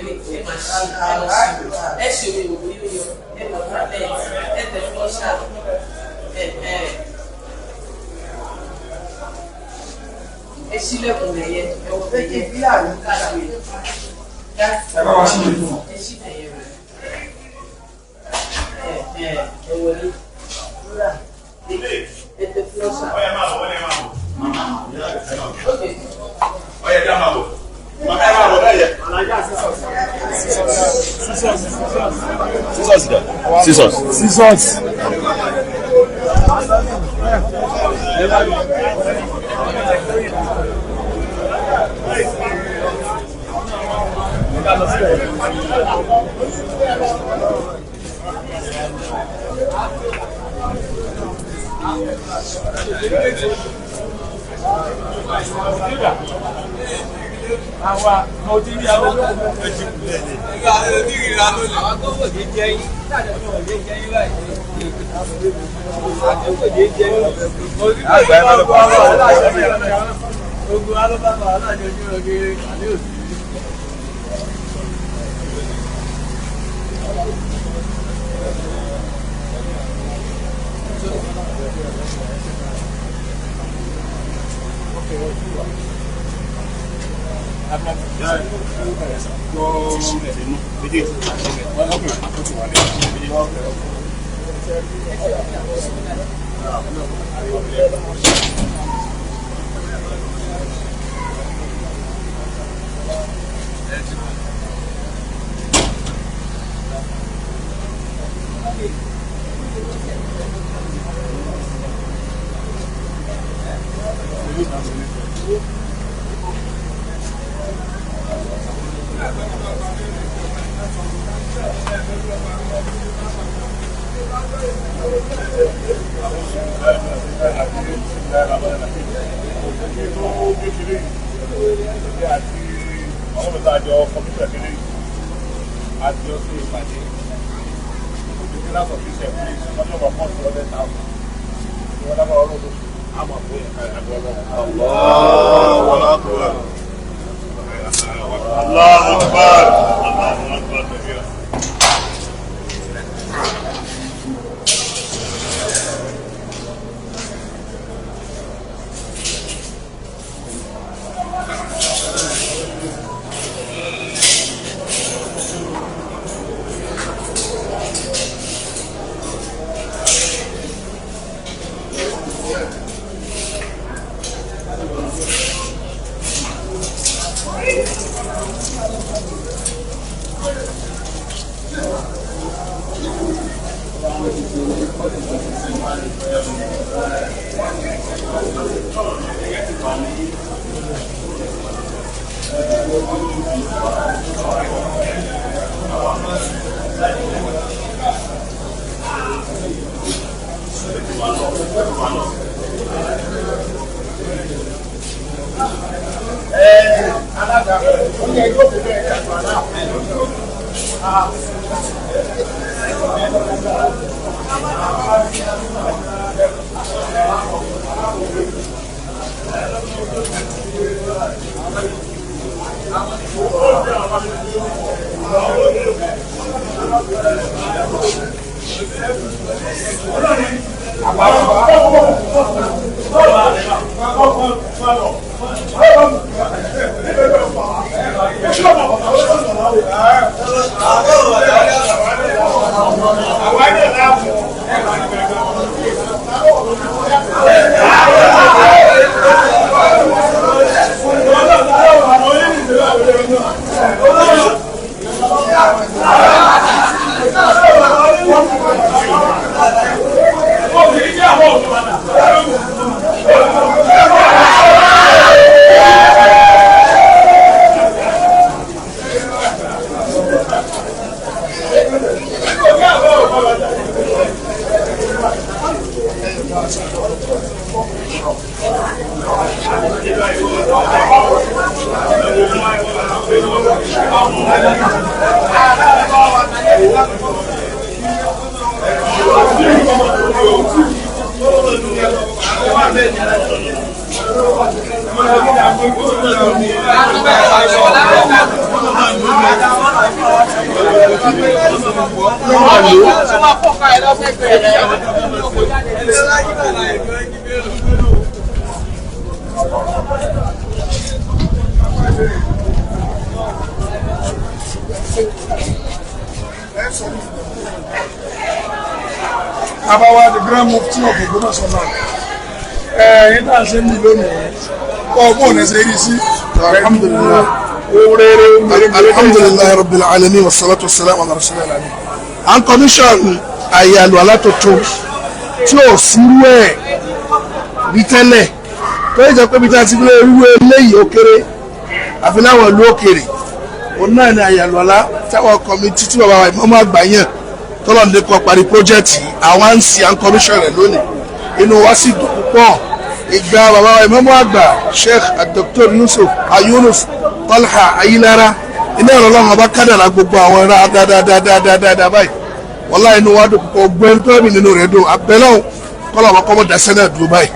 wọlé ẹ máa ṣe ẹ ṣe omi òwò yóyọ ẹ lọ toilet ẹ tẹ flusha ẹ sílẹ̀kùn lẹ̀yẹ ẹ wọ bẹ́ẹ̀ bí àwọn káàkiri ẹ bá wá sílẹ̀ fún ẹ sí lẹ̀yẹ rẹ ẹ wọlé ẹ tẹ flusha. Ọyẹ máa bọ̀ wọlé máa bọ̀. Ọyẹ dá máa bọ̀. Màkà máa bọ̀ bẹ́ẹ̀ yẹ. Scissors. Àwa mo ti rí àwọn ọmọ ẹ̀jẹ̀ kúlẹ̀ ni. Ẹgbẹ́ àwọn ẹni tí ìrìnà ló lè. Àwọn tó wò ní jẹ́ yín. Táàdé ọmọ òye jẹ́ yín báyìí. Àti òkò yé jẹ́ yín. Àgbà ẹ̀ máa bọ̀ ọ́ aláṣẹ. Ogun alóbàbà aláṣẹ ojú ọ̀gẹ̀rẹ̀ àdé òsì. Thank you. Abawa the Grand Mufti of Ògbómọ̀ṣọ́ náà. Yín náà ṣe ń bí lónìí. Ọgbọ́n ẹ̀sẹ̀ yìí sí. Alhamdulillah. Alhamdulillah Rabbil Alamin wa salatu wa salam ala Rasulillah alamin. À ń commission àyè àlùwàlá tó tó tí ò sírú ẹ̀ bí tẹ́lẹ̀. Tó yẹ jẹ́ pé bí tí a ti gbé irú eléyìí ó kéré àfi láwọn ìlú òkèrè. Òun náà ni àyè àlùwàlá táwọn kọ́mítì tí bàbá wa ìmọ̀ọ́mọ́ àgbà yàn tọ́lọ̀ ní kọ́ parí pọ́jẹ́tì àwọn à ń sí à ń commission rẹ̀ lónìí. Inú wa sì dùn púpọ̀. Ìgbà bàbá wa ìmọ̀ọ́mọ́ àgbà Sheikh Dr. Yusuf Yunus Talha Ayilara iná ìrọ̀lọ́run ọba kádàrà gbogbo àwọn ẹ̀rọ dáadáa báyìí wọ́lá inú wa dùn púpọ̀ gbẹ́rú tó ẹ̀mí nínú rẹ̀ dùn abẹ́lẹ́wọ̀n kọ́lá ọba kọ́mọ́ dasẹ́ náà dùn báyìí.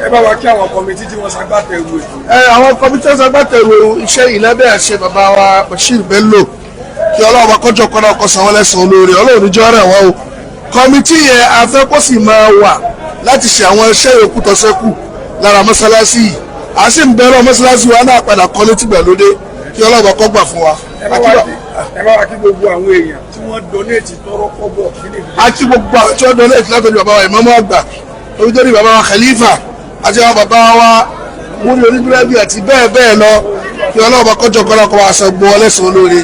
Ẹ bá wa kí àwọn kọmitì tí wọ́n ṣagbátẹrù ẹ̀. Àwọn kọmitì tí wọ́n ṣagbátẹrù iṣẹ́ ìlábẹ́ àṣẹ bàbá wa Bashir Bello kí ọlọ́run ọba kọjọ kọ́nà ọkọ̀ sanwó lẹ́sàn-án olóore ọlọ́run níjọ́ rẹ̀ wọ́n o. Kọmitì yẹn afẹ́ kó sì máa wà láti ṣe àwọn iṣẹ́ yòókù tó ṣẹ́kù lára mọ́sálásí yìí a sì ń bẹ̀rẹ̀ mọ́sálásí wa náà padà kọ́ létí gbàlódé kí ọlọ́ọ̀bà kọ́ gbà fún wa. Ẹ bá wa kí gbogbo àwọn èèyàn tí wọ́n donate tọrọ kọ́bọ̀. A kí gbogbo àwọn tí wọ́n donate látọ̀jú bàbá wa ìmáàmù àgbà oríṣiríṣi bàbá wa Khalifa àti àwọn bàbá wa múni onígbìrẹ́bì àti bẹ́ẹ̀ bẹ́ẹ̀ lọ kí ọlọ́ọ̀bà kọjọ kọ́lá kọ́ wa aṣọ gbọ́ ọlẹ́sìn olóore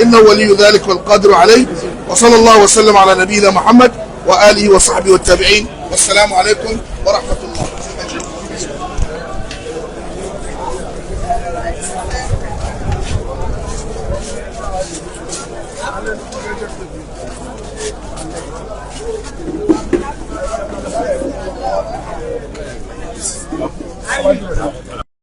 inna waliyyu dhalika wal qadru alayhi wa sallallahu wa sallam ala nabiyyina Muhammad wa alihi wa sahbihi wa tabi'in wassalamu alaykum wa rahmatullah. Thank you.